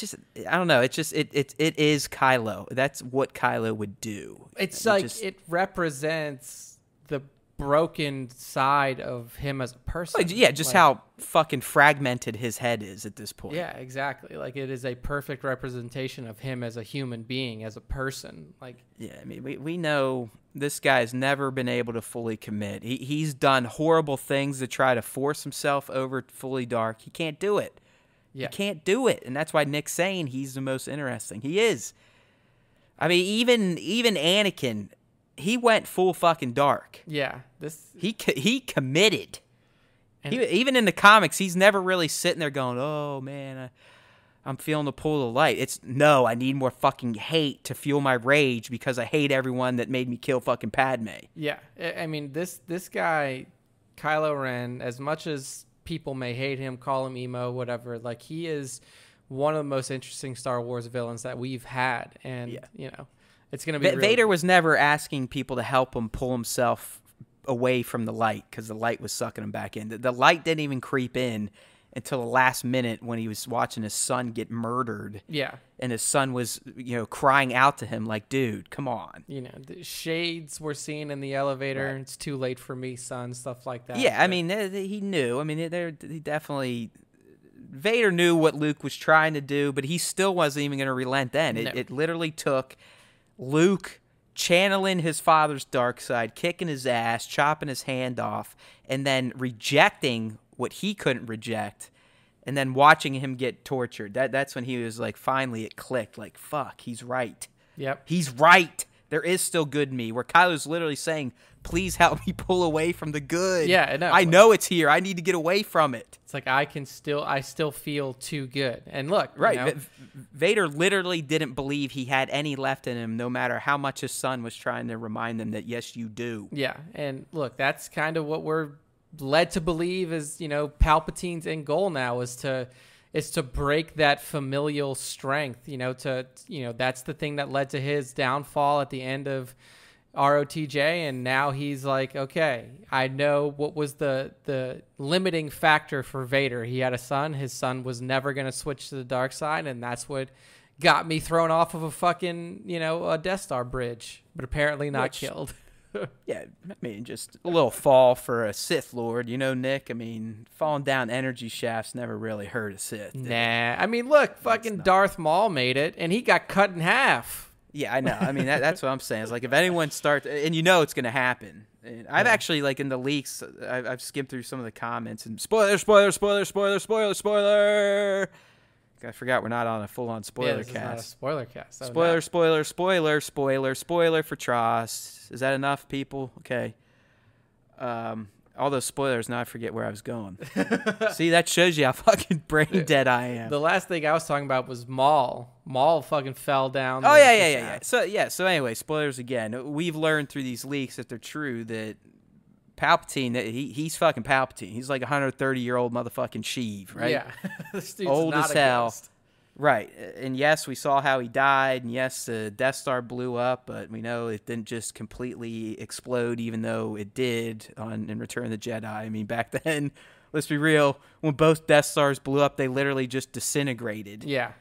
don't know. It is Kylo. That's what Kylo would do. It represents the broken side of him as a person. Yeah, just how fucking fragmented his head is at this point. Yeah, exactly. Like, it is a perfect representation of him as a human being, as a person. Like, yeah, I mean, we know this guy's never been able to fully commit. He's done horrible things to try to force himself over fully dark. He can't do it. Yeah. He can't do it, and that's why Nick's saying he's the most interesting. He is. I mean, even Anakin, he went full fucking dark. Yeah, he committed. Even in the comics, he's never really sitting there going, "Oh man, I'm feeling the pull of the light." No, I need more fucking hate to fuel my rage because I hate everyone that made me kill fucking Padme. Yeah, I mean, this guy, Kylo Ren, as much as people may hate him, call him emo, whatever, like, he is one of the most interesting Star Wars villains that we've had, and it's gonna be. Vader was never asking people to help him pull himself away from the light because the light was sucking him back in. The light didn't even creep in until the last minute when he was watching his son get murdered. Yeah. And his son was, crying out to him like, dude, come on. The shades were seen in the elevator. Right. It's too late for me, son, stuff like that. Yeah, I mean, he knew. I mean, he definitely... Vader knew what Luke was trying to do, but he still wasn't even going to relent then. It literally took Luke channeling his father's dark side, kicking his ass, chopping his hand off, and then rejecting what he couldn't reject, and then watching him get tortured. That's when he was like, finally it clicked, like, fuck, he's right. Yep. He's right. There is still good in me, where Kylo's literally saying, please help me pull away from the good. Yeah, I know it's here. I need to get away from it. It's like, I still feel too good. And look, right. Vader literally didn't believe he had any left in him, no matter how much his son was trying to remind him that, yes, you do. Yeah. And look, that's kind of what we're led to believe is, Palpatine's end goal now is to break that familial strength, that's the thing that led to his downfall at the end of ROTJ. And now he's like, okay, I know what was the limiting factor for Vader. He had a son. His son was never going to switch to the dark side. And that's what got me thrown off of a fucking, a Death Star bridge, but apparently not killed. Yeah, I mean, just a little fall for a Sith Lord, you know, Nick. I mean, falling down energy shafts never really hurt a Sith. Nah, I mean, look, fucking Darth Maul made it, and he got cut in half. Yeah, I know. I mean, that's what I'm saying. It's like if anyone starts, and you know it's going to happen. And I've actually, like, in the leaks, I've skimmed through some of the comments, and spoiler. I forgot we're not on a full-on spoiler This cast. is not a spoiler cast. Spoiler for TROS. Is that enough, people? Okay. All those spoilers, now I forget where I was going. See, that shows you how fucking brain dead I am. The last thing I was talking about was Maul. Maul fucking fell down. Oh, yeah. So anyway, spoilers again. We've learned through these leaks, if they're true, that Palpatine, he's fucking Palpatine. He's like a 130-year-old motherfucking Sheev, right? Yeah. This dude's old not as a hell. ghost. Right. And yes, we saw how he died, and yes, the Death Star blew up, but we know it didn't just completely explode, even though it did in Return of the Jedi. I mean, back then, let's be real, when both Death Stars blew up, they literally just disintegrated. Yeah.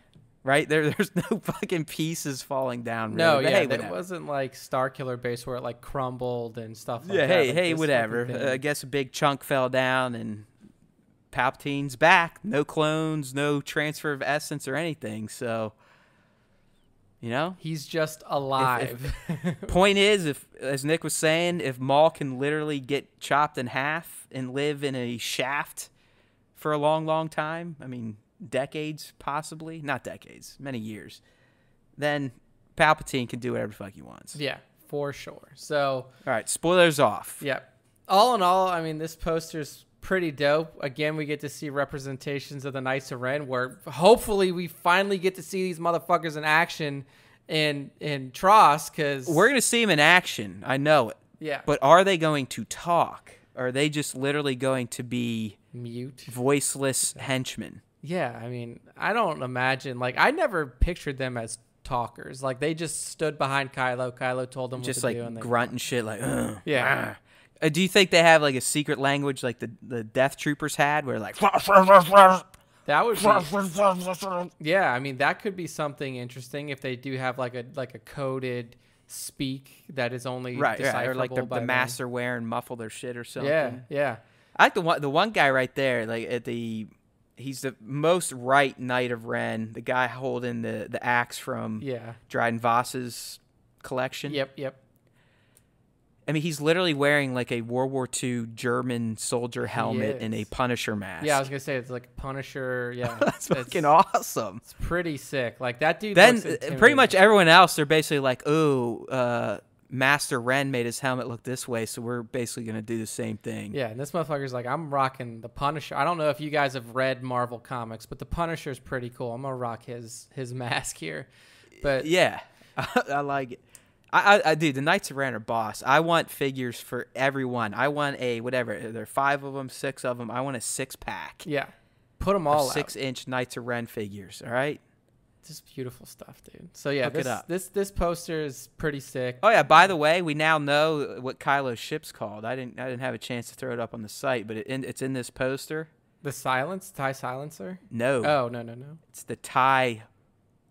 Right? There's no fucking pieces falling down. Really. No, but yeah, hey, it wasn't like Starkiller Base where it like crumbled and stuff like that. Hey, whatever. I guess a big chunk fell down, and Palpatine's back. No clones, no transfer of essence or anything. So, you know, he's just alive. Point is, if, as Nick was saying, if Maul can literally get chopped in half and live in a shaft for a long, long time, I mean, decades possibly, not decades, many years, then Palpatine can do whatever the fuck he wants. Yeah, for sure. So, all right, spoilers off. Yeah. All in all, I mean, this poster's pretty dope. Again, we get to see representations of the Knights of Ren, where hopefully we finally get to see these motherfuckers in action in TROS, because we're gonna see them in action. I know it. Yeah. But are they going to talk? Are they just literally going to be mute, voiceless henchmen? Yeah, I mean, I don't imagine, like, I never pictured them as talkers. Like, they just stood behind Kylo. Kylo told them just what to like do. And grunt and shit, like, yeah. Do you think they have like a secret language like the Death Troopers had, where like that would be, yeah, I mean, that could be something interesting if they do have like a coded speak that is only decipherable or like the by master wear and muffle their shit or something. Yeah. I like the one guy right there, like he's the most right Knight of Ren, the guy holding the axe from Dryden Voss's collection. Yep. I mean, he's literally wearing like a World War II German soldier helmet and a Punisher mask. Yeah, I was gonna say it's like Punisher. Yeah, that's fucking awesome. It's pretty sick. Like that dude. Then pretty much everyone else, they're basically like, "Oh, Master Ren made his helmet look this way, so we're basically gonna do the same thing." Yeah, and this motherfucker's like, "I'm rocking the Punisher." I don't know if you guys have read Marvel comics, but the Punisher's pretty cool. I'm gonna rock his mask here. But yeah, I like it. I do. The Knights of Ren are boss. I want figures for everyone. I want whatever. There are 5 of them, 6 of them. I want a 6-pack. Yeah. Put them all out. 6-inch Knights of Ren figures. All right. Just beautiful stuff, dude. So yeah, this poster is pretty sick. Oh yeah. By the way, we now know what Kylo's ship's called. I didn't have a chance to throw it up on the site, but it's in this poster. The TIE Silencer? No. Oh no. It's the TIE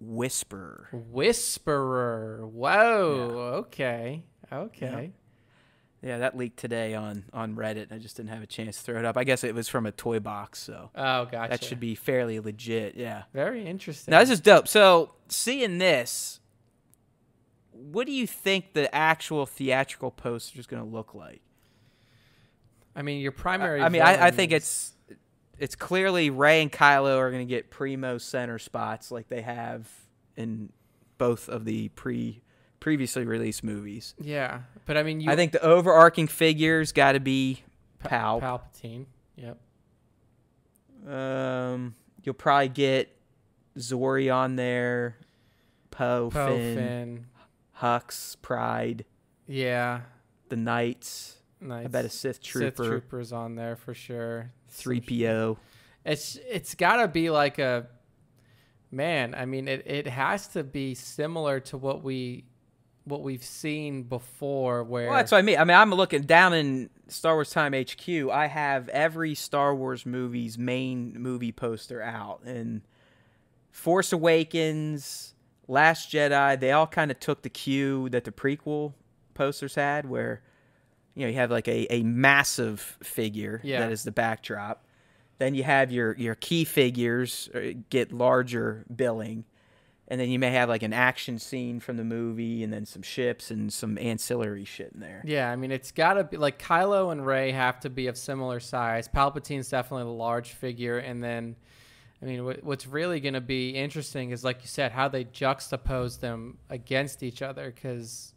Whisperer. Whoa. Yeah. Okay. Yeah, that leaked today on Reddit. I just didn't have a chance to throw it up. I guess it was from a toy box, so gotcha. That should be fairly legit. Yeah. Very interesting. Now this is dope. So seeing this, what do you think the actual theatrical poster is going to look like? I mean, your primary. I think it's clearly Rey and Kylo are going to get primo center spots like they have in both of the previously released movies. Yeah, but I mean, I think the overarching figure's got to be Palpatine. Yep. You'll probably get Zori on there, Poe, Finn, Hux, Pride. Yeah. The Knights. I bet a Sith Trooper's on there for sure. 3PO. It's gotta be like a man. I mean, it has to be similar to what we've seen before. Where that's what I mean. I'm looking down in Star Wars Time HQ. I have every Star Wars movie's main movie poster out, and Force Awakens, Last Jedi. They all kind of took the cue that the prequel posters had, where you have like a massive figure that is the backdrop. Then you have your key figures get larger billing. And then you may have like an action scene from the movie and then some ships and some ancillary shit in there. Yeah, I mean, it's got to be like Kylo and Rey have to be of similar size. Palpatine's definitely the large figure. And then, I mean, what's really going to be interesting is, like you said, how they juxtapose them against each other. Because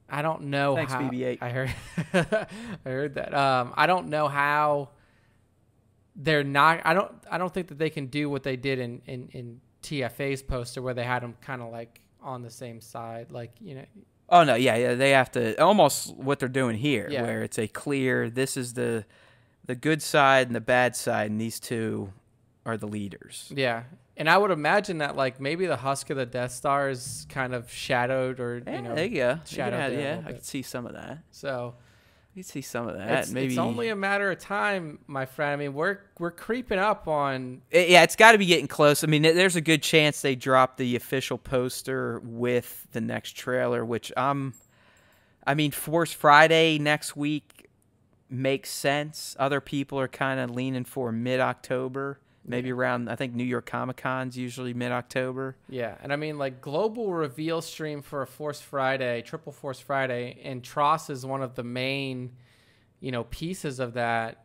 I don't know Thanks, how. BB-8. I heard, I heard that. I don't know how they're not. I don't think that they can do what they did in TFA's poster where they had them kind of like on the same side, like, you know. Oh no, yeah, they have to almost what they're doing here, where it's a clear. This is the good side and the bad side, and these two are the leaders. Yeah, and I would imagine that like maybe the husk of the Death Star is kind of shadowed, or you know, there you go. Shadowed. Yeah, I could see some of that. So. You can see some of that. It's only a matter of time, my friend. I mean, we're creeping up on. Yeah, it's got to be getting close. I mean, there's a good chance they drop the official poster with the next trailer, which I mean, Force Friday next week makes sense. Other people are kind of leaning for mid-October, maybe around. I think New York Comic-Con's usually mid-October. Yeah, and I mean, like, global reveal stream for a Force Friday, Triple Force Friday, and TROS is one of the main, you know, pieces of that.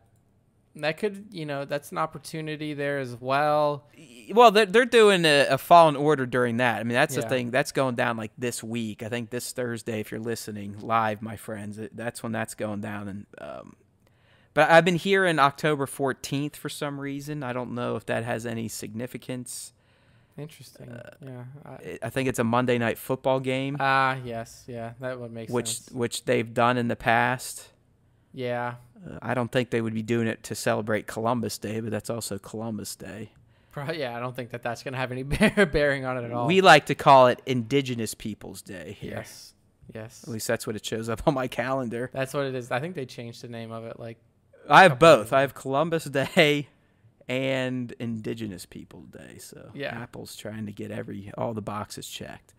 That could, you know, that's an opportunity there as well. Well, they're doing a Fallen Order during that. I mean, that's the thing. That's going down like this week. I think this Thursday, if you're listening live, my friends, that's when that's going down. And but I've been hearing October 14th for some reason. I don't know if that has any significance. Interesting. Yeah. I think it's a Monday Night Football game. Yes. Yeah, that would make sense. Which they've done in the past. Yeah. I don't think they would be doing it to celebrate Columbus Day, but that's also Columbus Day. Yeah, I don't think that that's going to have any bearing on it at all. We like to call it Indigenous Peoples Day here. Yes. At least that's what it shows up on my calendar. That's what it is. I think they changed the name of it like. I have both. I have Columbus Day and Indigenous Peoples Day. So Apple's trying to get all the boxes checked.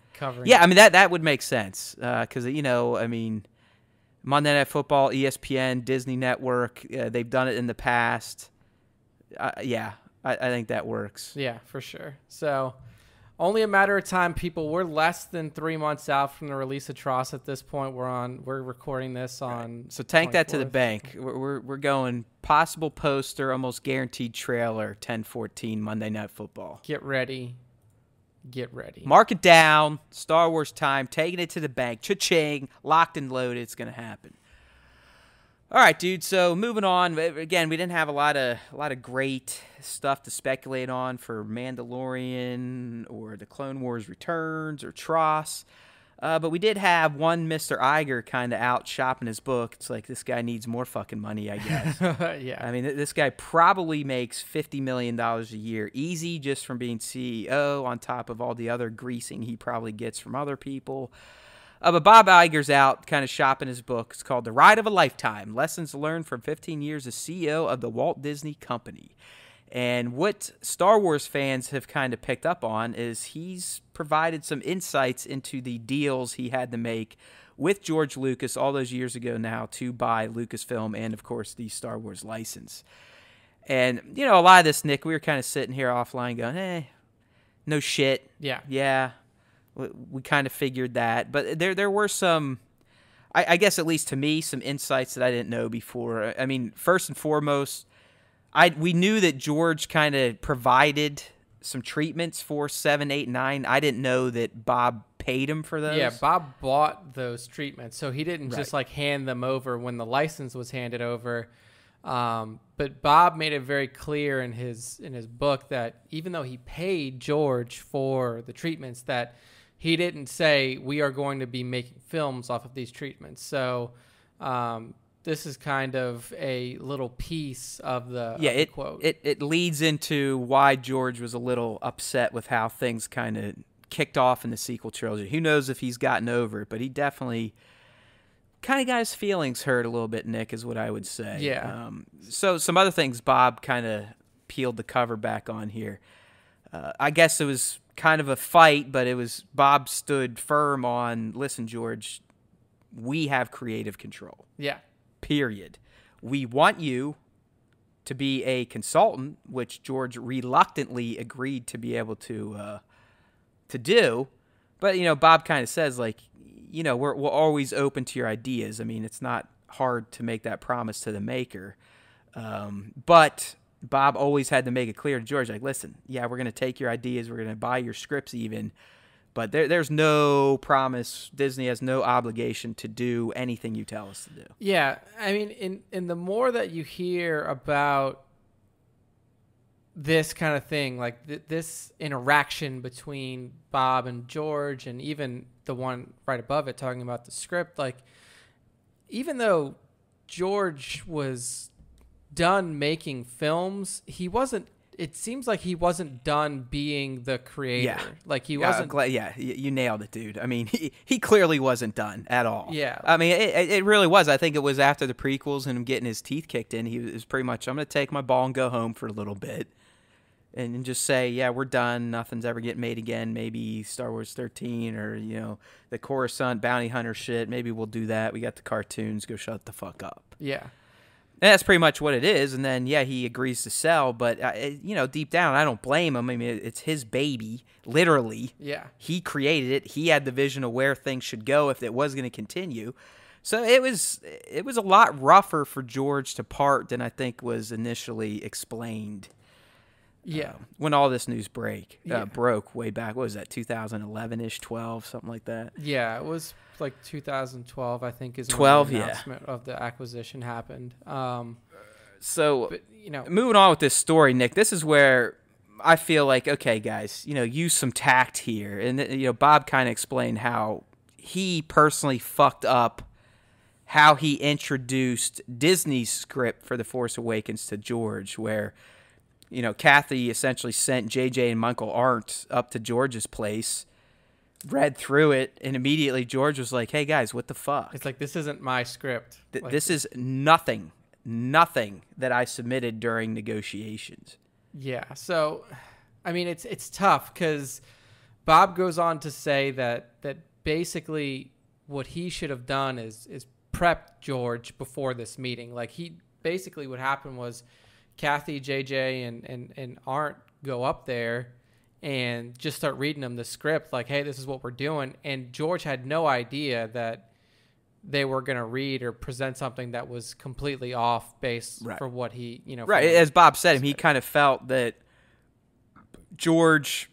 Yeah, I mean that would make sense because you know, I mean, Monday Night Football, ESPN, Disney Network, they've done it in the past. I think that works. Yeah, for sure. So only a matter of time, people. We're less than 3 months out from the release of TROS at this point. We're recording this on. So tank 24th. That to the bank. We're going possible poster, almost guaranteed trailer, 10/14 Monday Night Football. Get ready. Mark it down. Star Wars time. Taking it to the bank. Cha-ching. Locked and loaded. It's going to happen. All right, dude. So moving on. Again, we didn't have a lot of great stuff to speculate on for Mandalorian or the Clone Wars Returns or TROS. But we did have one Mr. Iger kind of out shopping his book. It's like this guy needs more fucking money, I guess. Yeah. I mean, this guy probably makes $50 million a year easy just from being CEO on top of all the other greasing he probably gets from other people. But Bob Iger's out kind of shopping his book. It's called The Ride of a Lifetime, Lessons Learned from 15 Years as CEO of the Walt Disney Company. And what Star Wars fans have kind of picked up on is he's provided some insights into the deals he had to make with George Lucas all those years ago now to buy Lucasfilm and, of course, the Star Wars license. And, you know, a lot of this, Nick, we were kind of sitting here offline going, no shit. Yeah. We kind of figured that. But there were some, I guess at least to me, some insights that I didn't know before. I mean, first and foremost, we knew that George kind of provided some treatments for 7, 8, 9. I didn't know that Bob paid him for those. Yeah, Bob bought those treatments, so he didn't just like hand them over when the license was handed over. But Bob made it very clear in his book that even though he paid George for the treatments, that he didn't say we are going to be making films off of these treatments. So this is kind of a little piece of the quote. It leads into why George was a little upset with how things kind of kicked off in the sequel trilogy. Who knows if he's gotten over it, but he definitely kind of got his feelings hurt a little bit, Nick, is what I would say. Yeah. So some other things Bob kind of peeled the cover back on here. I guess it was kind of a fight, but it was Bob stood firm on, listen, George, we have creative control. Yeah. Period. We want you to be a consultant, which George reluctantly agreed to be able to do. But, Bob kind of says, like, we're always open to your ideas. I mean, it's not hard to make that promise to the maker. But Bob always had to make it clear to George, like, listen, yeah, we're going to take your ideas. We're going to buy your scripts even. But there's no promise. Disney has no obligation to do anything you tell us to do. Yeah. I mean, in the more that you hear about this kind of thing, like this interaction between Bob and George, and even the one right above it talking about the script, like, even though George was done making films, it seems like he wasn't done being the creator. Yeah. Like he wasn't. You nailed it, dude. I mean, he clearly wasn't done at all. Yeah. I mean, it really was. I think it was after the prequels and him getting his teeth kicked in. He was pretty much, I'm going to take my ball and go home for a little bit and just say, yeah, we're done. Nothing's ever getting made again. Maybe Star Wars 13 or, the Coruscant bounty hunter shit. Maybe we'll do that. We got the cartoons. Go shut the fuck up. Yeah. And that's pretty much what it is. And then, yeah, he agrees to sell. But, deep down, I don't blame him. I mean, it's his baby, literally. Yeah. He created it. He had the vision of where things should go if it was going to continue. So it was a lot rougher for George to part than I think was initially explained. Yeah. When all this news broke way back, what was that, 2011-ish, 12, something like that? Yeah, it was like 2012, I think, is when 12, the announcement of the acquisition happened. Moving on with this story, Nick, this is where I feel like, okay, guys, use some tact here. And, Bob kind of explained how he personally fucked up how he introduced Disney's script for The Force Awakens to George, where Kathy essentially sent JJ and Michael Arndt up to George's place, read through it, and immediately George was like, hey, guys, what the fuck? It's like, this isn't my script. This is nothing that I submitted during negotiations. Yeah, so, I mean, it's tough because Bob goes on to say that basically what he should have done is prep George before this meeting. Like, what happened was Kathy, JJ, and Arndt go up there and just start reading them the script, like, hey, this is what we're doing. And George had no idea that they were going to read or present something that was completely off base for what he, Right. As Bob said, he kind of felt that George,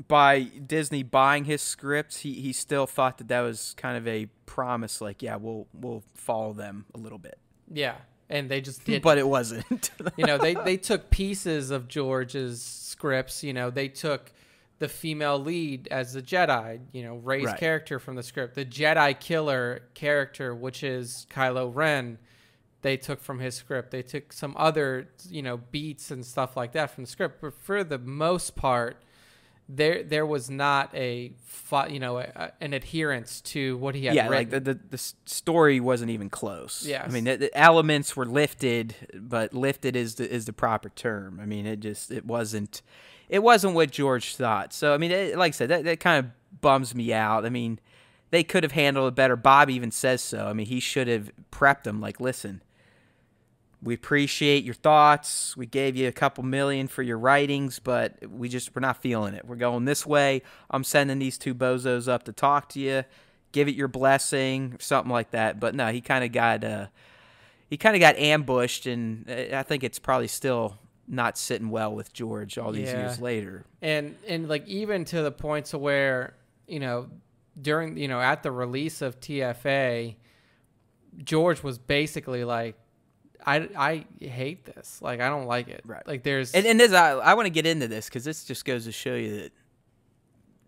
by Disney buying his scripts, he still thought that was kind of a promise, like, yeah, we'll follow them a little bit. Yeah. And they just did. But it wasn't. They took pieces of George's scripts. They took the female lead as the Jedi, Rey's character from the script. The Jedi killer character, which is Kylo Ren, they took from his script. They took some other, beats and stuff like that from the script. But for the most part, there was not an adherence to what he had written. Like the story wasn't even close. Yes. I mean, the elements were lifted, but lifted is the proper term. I mean, it wasn't what George thought. So, I mean, like I said, that kind of bums me out. I mean, they could have handled it better. Bob even says so. I mean, he should have prepped them, like, listen, we appreciate your thoughts. We gave you a couple million for your writings, but we're not feeling it. We're going this way. I'm sending these two bozos up to talk to you. Give it your blessing, or something like that. But no, he kind of got ambushed, and I think it's probably still not sitting well with George all these years later. And like, even to the points of where, during, at the release of TFA, George was basically like, I hate this. Like, I don't like it. Right. Like, there's... And this, I want to get into this because this just goes to show you that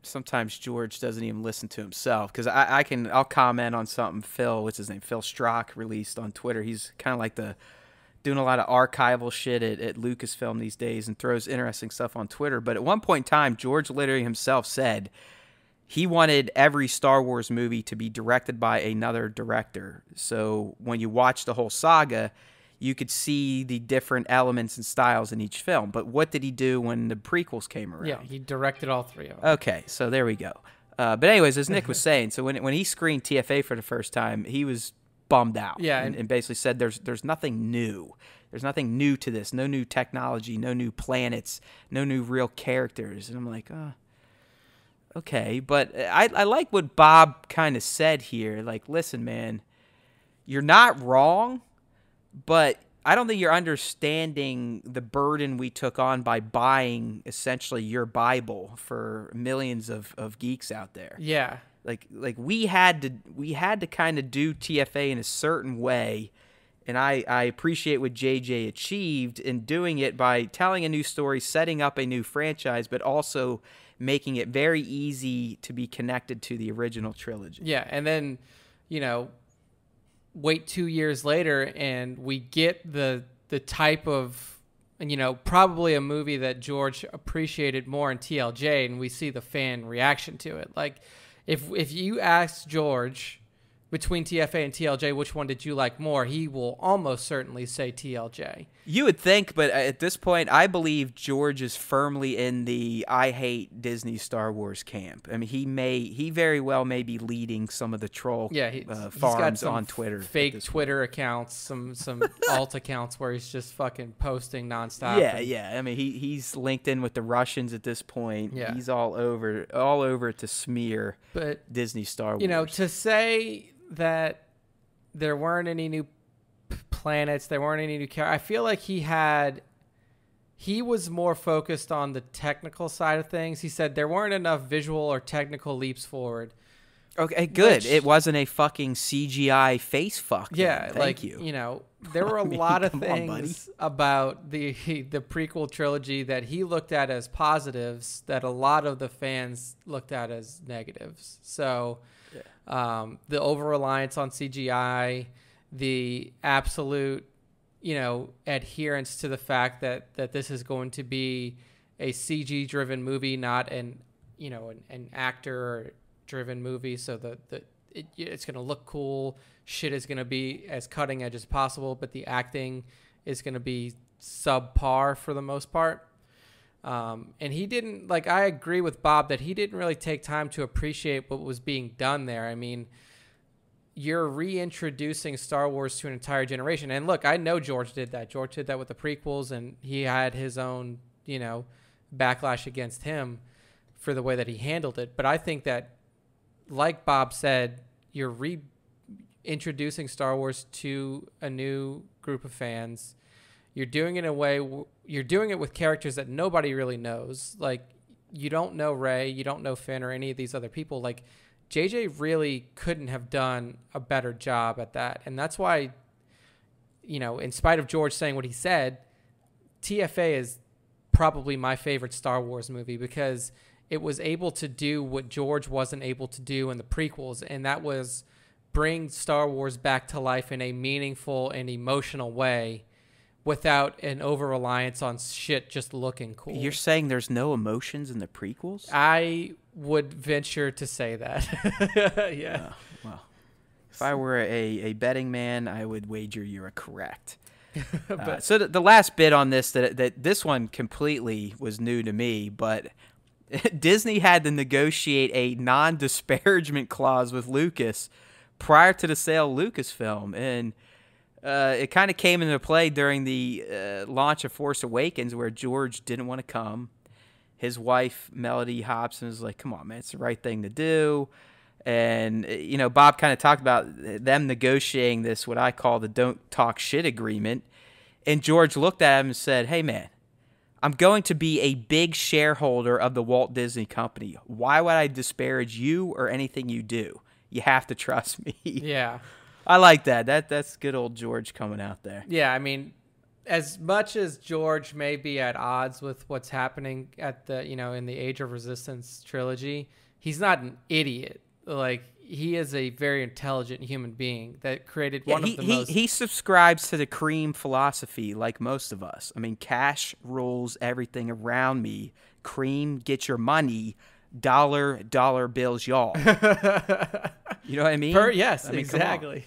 sometimes George doesn't even listen to himself. Because I'll comment on something Phil Strzok released on Twitter. He's kind of like doing a lot of archival shit at Lucasfilm these days and throws interesting stuff on Twitter. But at one point in time, George literally himself said he wanted every Star Wars movie to be directed by another director. So when you watch the whole saga, you could see the different elements and styles in each film. But what did he do when the prequels came around? Yeah, he directed all three of them. Okay, so there we go. But anyways, as Nick was saying, so when he screened TFA for the first time, he was bummed out. Yeah, and basically said there's nothing new. There's nothing new to this. No new technology, no new planets, no new real characters. And I'm like, okay. But I like what Bob kind of said here. Like, listen, man, you're not wrong, but I don't think you're understanding the burden we took on by buying essentially your Bible for millions of geeks out there. Yeah. Like we had to kind of do TFA in a certain way, and I appreciate what JJ achieved in doing it by telling a new story, setting up a new franchise, but also making it very easy to be connected to the original trilogy. Yeah, and then, wait 2 years later and we get the type of, probably a movie that George appreciated more in TLJ, and we see the fan reaction to it. Like, if you ask George between TFA and TLJ, which one did you like more, he will almost certainly say TLJ. You would think, but at this point, I believe George is firmly in the I hate Disney Star Wars camp. I mean, he very well may be leading some of the troll farms got some on Twitter. Fake Twitter accounts, some alt accounts where he's just fucking posting nonstop. Yeah. I mean, he's linked in with the Russians at this point. Yeah. He's all over to smear Disney Star Wars. To say that there weren't any new planets, there weren't any new characters. I feel like he was more focused on the technical side of things. He said there weren't enough visual or technical leaps forward. Okay, good. It wasn't a fucking CGI face fuck. Yeah, Thank you. There were a lot of things about the prequel trilogy that he looked at as positives that a lot of the fans looked at as negatives. So the over-reliance on CGI, the absolute, adherence to the fact that this is going to be a CG-driven movie, not an actor-driven movie, so it's going to look cool. Shit is going to be as cutting edge as possible, but the acting is going to be subpar for the most part. And he didn't, I agree with Bob that he didn't really take time to appreciate what was being done there. I mean, you're reintroducing Star Wars to an entire generation. And look, I know George did that. George did that with the prequels, and he had his own, backlash against him for the way that he handled it. But I think that, like Bob said, you're reintroducing Star Wars to a new group of fans. You're doing it in a way, you're doing it with characters that nobody really knows. Like, you don't know Rey, you don't know Finn or any of these other people. Like, JJ really couldn't have done a better job at that. And that's why, in spite of George saying what he said, TFA is probably my favorite Star Wars movie because it was able to do what George wasn't able to do in the prequels, and that was bring Star Wars back to life in a meaningful and emotional way without an over-reliance on shit just looking cool. You're saying there's no emotions in the prequels? I would venture to say that. Yeah. Well, if I were a betting man, I would wager you're correct. So the last bit on this, that this one completely was new to me, but Disney had to negotiate a non-disparagement clause with Lucas prior to the sale of Lucasfilm, and it kind of came into play during the launch of Force Awakens, where George didn't want to come. His wife, Melody Hobson, was like, come on, man, it's the right thing to do. And, Bob kind of talked about them negotiating this, what I call the don't talk shit agreement. And George looked at him and said, hey, man, I'm going to be a big shareholder of the Walt Disney Company. Why would I disparage you or anything you do? You have to trust me. Yeah. I like that. That's good old George coming out there. Yeah, I mean, as much as George may be at odds with what's happening at the, in the Age of Resistance trilogy, he's not an idiot. Like, he is a very intelligent human being that created one of the most... He subscribes to the cream philosophy like most of us. I mean, cash rules everything around me. Cream, get your money. Dollar bills, y'all. You know what I mean? Yes, I mean, exactly.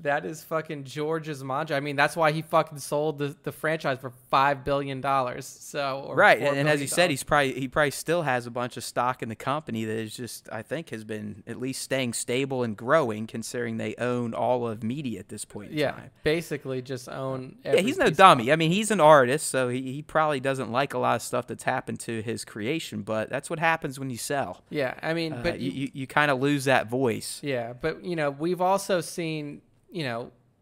That is fucking George's mantra. I mean, that's why he fucking sold the franchise for $5 billion. So right, and as you said, he probably still has a bunch of stock in the company that is just, I think, has been at least staying stable and growing, considering they own all of media at this point in time. Basically just own. Yeah, he's no dummy. I mean, he's an artist, so he probably doesn't like a lot of stuff that's happened to his creation, but that's what happens when you sell. Yeah, I mean, but you kind of lose that voice. Yeah, but we've also seen.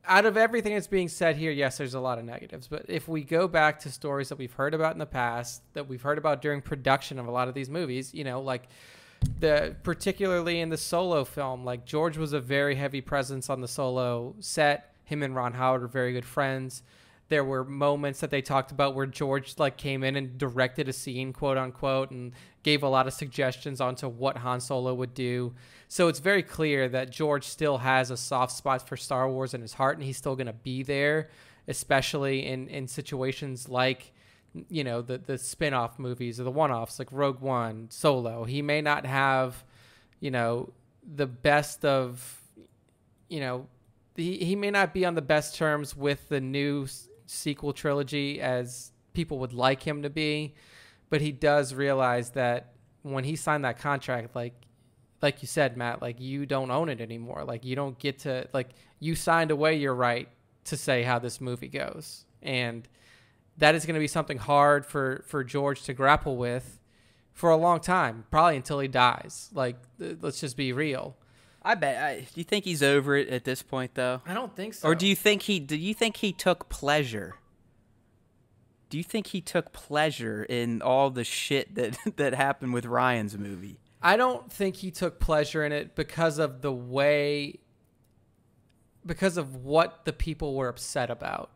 Out of everything that's being said here, yes, there's a lot of negatives. But if we go back to stories that we've heard about in the past, that we've heard about during production of a lot of these movies, like particularly in the Solo film, like George was a very heavy presence on the Solo set. Him and Ron Howard were very good friends. There were moments that they talked about where George came in and directed a scene, quote unquote, and gave a lot of suggestions onto what Han Solo would do. So it's very clear that George still has a soft spot for Star Wars in his heart, and he's still going to be there, especially in situations like, the spin-off movies or the one-offs like Rogue One, Solo. He may not have, the best of, he may not be on the best terms with the new sequel trilogy as people would like him to be, but he does realize that when he signed that contract, like you said, Matt, you don't own it anymore. You don't get to, you signed away your right to say how this movie goes. And that is going to be something hard for George to grapple with for a long time, probably until he dies. Let's just be real. I bet. Do you think he's over it at this point, though? I don't think so. Or do you think he took pleasure? Do you think he took pleasure in all the shit that happened with Ryan's movie? I don't think he took pleasure in it because of what the people were upset about.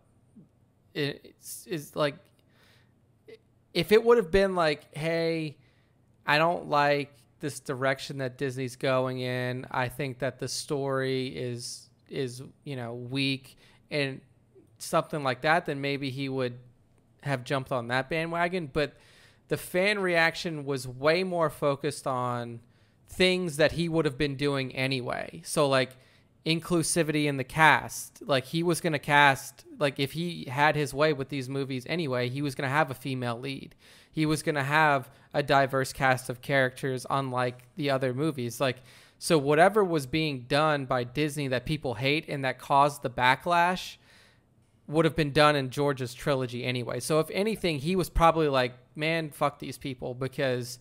It's if it would have been hey, I don't like this direction that Disney's going in. I think that the story is weak and something like that, then maybe he would have jumped on that bandwagon. But the fan reaction was way more focused on things that he would have been doing anyway. So inclusivity in the cast, he was going to cast, if he had his way with these movies anyway, he was going to have a female lead. He was going to have a diverse cast of characters, unlike the other movies. So whatever was being done by Disney that people hate and that caused the backlash would have been done in George's trilogy anyway. So if anything, he was probably man, fuck these people, because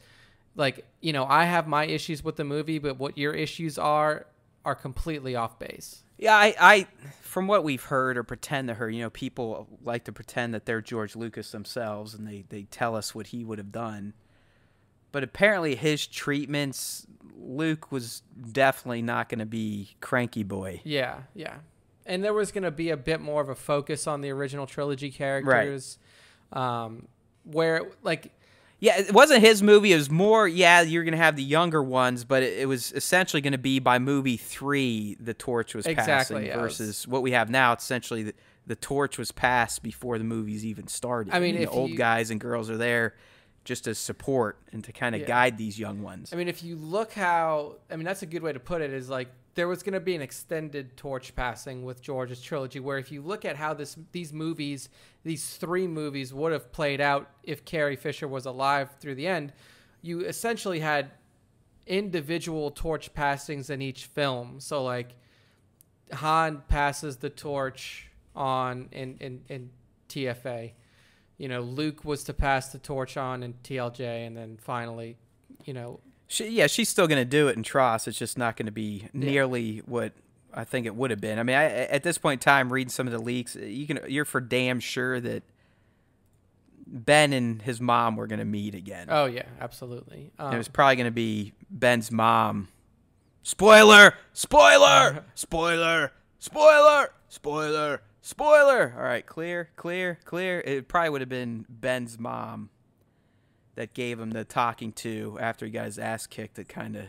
I have my issues with the movie, but what your issues are completely off base. Yeah, I from what we've heard or pretend to heard, people like to pretend that they're George Lucas themselves and they tell us what he would have done. But apparently his treatments, Luke was definitely not going to be cranky boy. Yeah. And there was going to be a bit more of a focus on the original trilogy characters. Right. Where, yeah, it wasn't his movie. It was more, you're going to have the younger ones, but it was essentially going to be by movie 3, the torch was passing versus what we have now. It's essentially the torch was passed before the movies even started. I mean, the old guys and girls are there just as support and to kind of guide these young ones. I mean, if you look that's a good way to put it, is there was going to be an extended torch passing with George's trilogy, where if you look at how these 3 movies would have played out if Carrie Fisher was alive through the end, you essentially had individual torch passings in each film. So Han passes the torch on in TFA. Luke was to pass the torch on in TLJ, and then finally, she's still going to do it in TROS. It's just not going to be nearly what I think it would have been. I mean, at this point in time, reading some of the leaks, you're for damn sure that Ben and his mom were going to meet again. Oh yeah, absolutely. It was probably going to be Ben's mom. Spoiler! Spoiler! Spoiler! Spoiler! Spoiler! Spoiler! All right, clear. It probably would have been Ben's mom that gave him the talking to after he got his ass kicked, that kind of,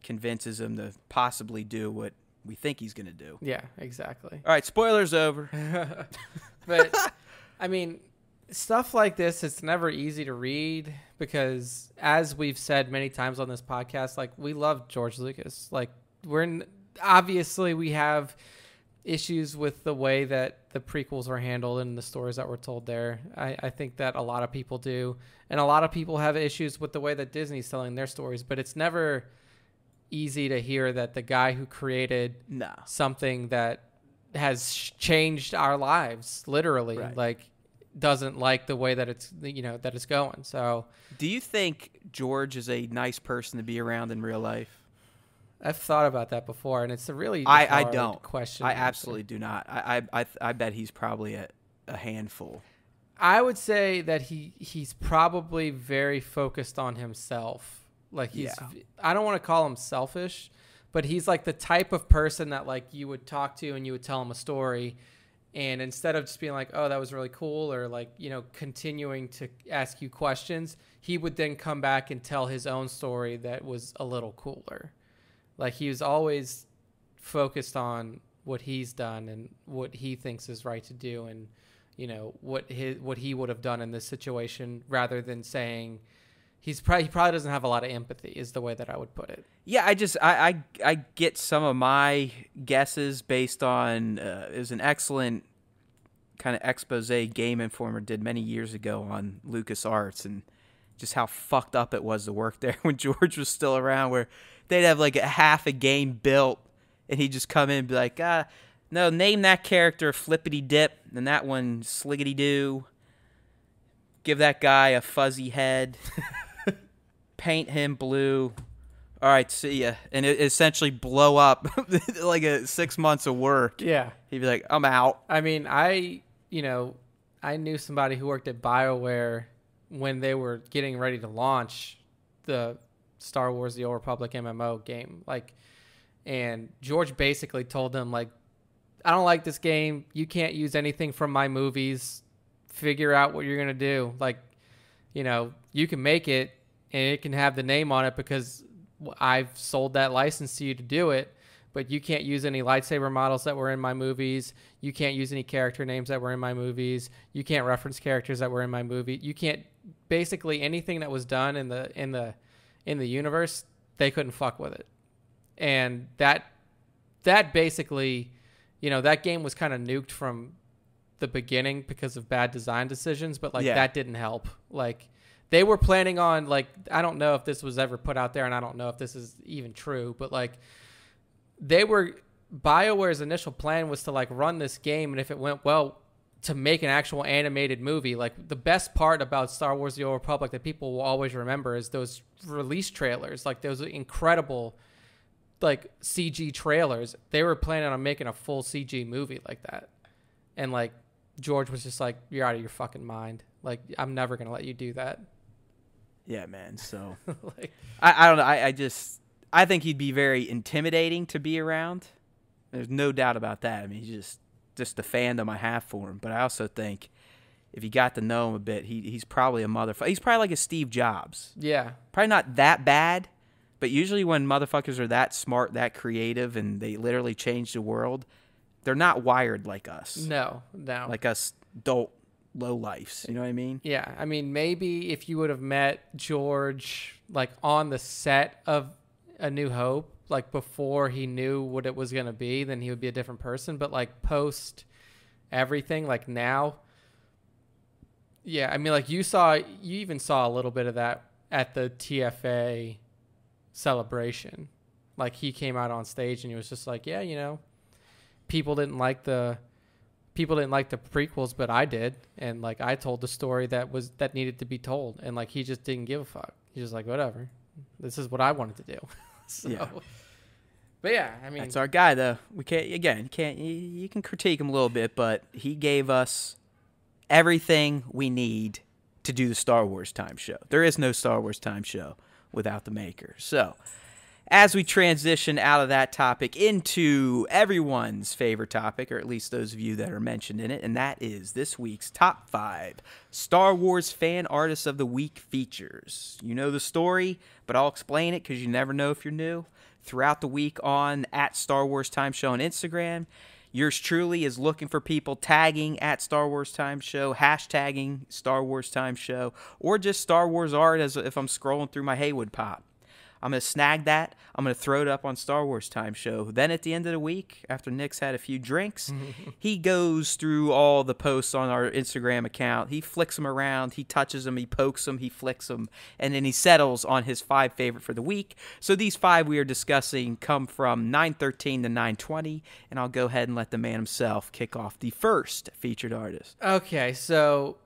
convinces him to possibly do what we think he's going to do. Yeah, exactly. All right, spoilers over. But, I mean, stuff like this, it's never easy to read because, as we've said many times on this podcast, we love George Lucas. obviously we have issues with the way that the prequels were handled and the stories that were told there. I think that a lot of people do. And a lot of people have issues with the way that Disney's telling their stories, but it's never easy to hear that the guy who created something that has changed our lives, literally, like, doesn't like the way that it's, that it's going. So do you think George is a nice person to be around in real life? I've thought about that before, and it's a really I don't question. I absolutely do not. I bet he's probably a handful. I would say that he's probably very focused on himself. Like I don't want to call him selfish, but he's like the type of person that like you would talk to and you would tell him a story, and instead of just being like, oh, that was really cool, or like, continuing to ask you questions, he would then come back and tell his own story that was a little cooler. Like, he was always focused on what he's done and what he thinks is right to do, and what he would have done in this situation, rather than saying he probably doesn't have a lot of empathy, is the way that I would put it. Yeah, I get some of my guesses based on it was an excellent kind of expose Game Informer did many years ago on LucasArts and just how fucked up it was to work there when George was still around, where they'd have like a half a game built and he'd just come in and be like, no, name that character Flippity Dip and that one Sliggity Doo. Give that guy a fuzzy head. Paint him blue. All right, see ya. And it essentially blow up like 6 months of work. Yeah. He'd be like, I'm out. I mean, I knew somebody who worked at BioWare when they were getting ready to launch the Star Wars The Old Republic MMO game. And George basically told them, like, I don't like this game. You can't use anything from my movies. Figure out what you're going to do. Like, you can make it and it can have the name on it because I've sold that license to you to do it, but you can't use any lightsaber models that were in my movies. You can't use any character names that were in my movies. You can't reference characters that were in my movie. You can't, basically anything that was done in the universe, they couldn't fuck with it. And that basically, that game was kind of nuked from the beginning because of bad design decisions, but that didn't help. Like, they were planning on, like, I don't know if this was ever put out there, and I don't know if this is even true, but like, BioWare's initial plan was to like run this game, and if it went well, to make an actual animated movie. Like, the best part about Star Wars The Old Republic that people will always remember is those release trailers, like those incredible like CG trailers. They were planning on making a full CG movie like that, and like George was just like, you're out of your fucking mind. Like, I'm never gonna let you do that. Yeah, man. So I don't know. I think he'd be very intimidating to be around. There's no doubt about that. I mean, he's just the fandom I have for him. But I also think if you got to know him a bit, he's probably a motherfucker. He's probably like a Steve Jobs. Yeah. Probably not that bad, but usually when motherfuckers are that smart, that creative, and they literally change the world, they're not wired like us. No. Like us adult low lifes. You know what I mean? Yeah. I mean, maybe if you would have met George like on the set of A New Hope, like before he knew what it was going to be, then he would be a different person. But like post everything, like now, yeah, I mean, like you even saw a little bit of that at the TFA celebration. Like, he came out on stage and he was just like, yeah, people didn't like the prequels, but I did, and like I told the story that needed to be told, and like he just didn't give a fuck. He's just like, whatever, this is what I wanted to do. So, yeah. But yeah, I mean, that's our guy though. You can critique him a little bit, but he gave us everything we need to do the Star Wars Time Show. There is no Star Wars Time Show without the maker. So, as we transition out of that topic into everyone's favorite topic, or at least those of you that are mentioned in it, and that is this week's Top 5 Star Wars Fan Artists of the Week features. You know the story, but I'll explain it because you never know if you're new. Throughout the week on @StarWarsTimeShow on Instagram, yours truly is looking for people tagging @StarWarsTimeShow, hashtagging Star Wars Time Show, or just Star Wars art as if I'm scrolling through my Haywood Pop. I'm going to snag that. I'm going to throw it up on Star Wars Time Show. Then at the end of the week, after Nick's had a few drinks, he goes through all the posts on our Instagram account. He flicks them around. He touches them. He pokes them. He flicks them. And then he settles on his 5 favorite for the week. So these 5 we are discussing come from 913 to 920. And I'll go ahead and let the man himself kick off the first featured artist. Okay, so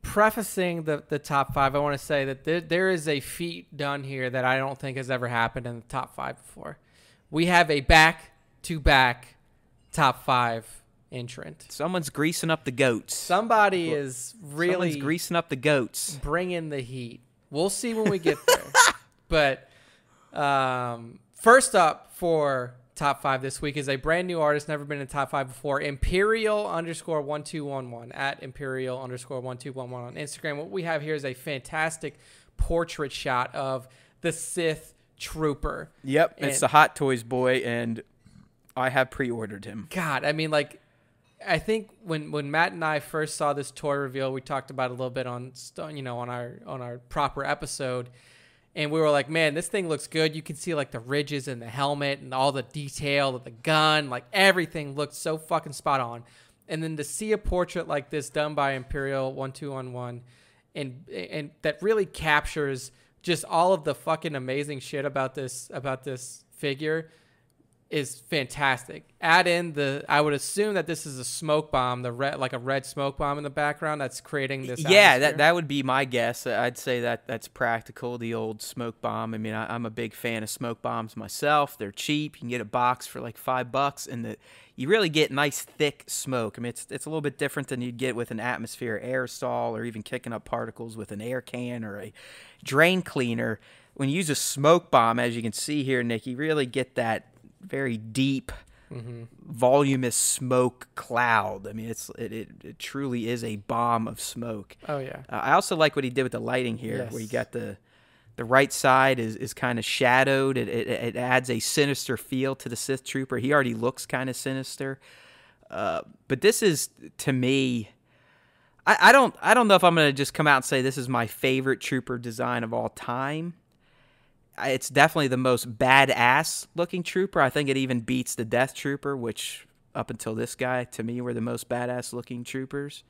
prefacing the top 5, I want to say that there is a feat done here that I don't think has ever happened in the top 5 before. We have a back-to-back top 5 entrant. Someone's greasing up the goats. Somebody is really Someone's greasing up the goats. Bringing the heat. We'll see when we get there. But first up for top 5 this week is a brand new artist, never been in top 5 before, Imperial_1211 at Imperial_1211 on Instagram. What we have here is a fantastic portrait shot of the Sith Trooper. Yep, it's the Hot Toys boy, and I have pre-ordered him. God, I mean, like, I think when Matt and I first saw this toy reveal, we talked about it a little bit on our proper episode. And we were like, man, this thing looks good. You can see like the ridges in the helmet and all the detail of the gun. Like everything looked so fucking spot on. And then to see a portrait like this done by Imperial1211 and that really captures just all of the fucking amazing shit about this figure is fantastic. Add in I would assume that this is a smoke bomb, like a red smoke bomb in the background that's creating this atmosphere. that would be my guess. I'd say that's practical, the old smoke bomb. I mean, I'm a big fan of smoke bombs myself. They're cheap. You can get a box for like $5, and you really get nice thick smoke. I mean, it's a little bit different than you'd get with an atmosphere aerosol or even kicking up particles with an air can or a drain cleaner. When you use a smoke bomb, as you can see here, Nick, you really get that very deep, voluminous smoke cloud. I mean, it truly is a bomb of smoke. Oh yeah. I also like what he did with the lighting here, Yes. where you got the right side is kind of shadowed. It adds a sinister feel to the Sith Trooper. He already looks kind of sinister, but this is, to me, I don't know if I'm gonna just come out and say this is my favorite Trooper design of all time. It's definitely the most badass looking Trooper. I think it even beats the Death Trooper, which up until this guy, to me, were the most badass looking troopers.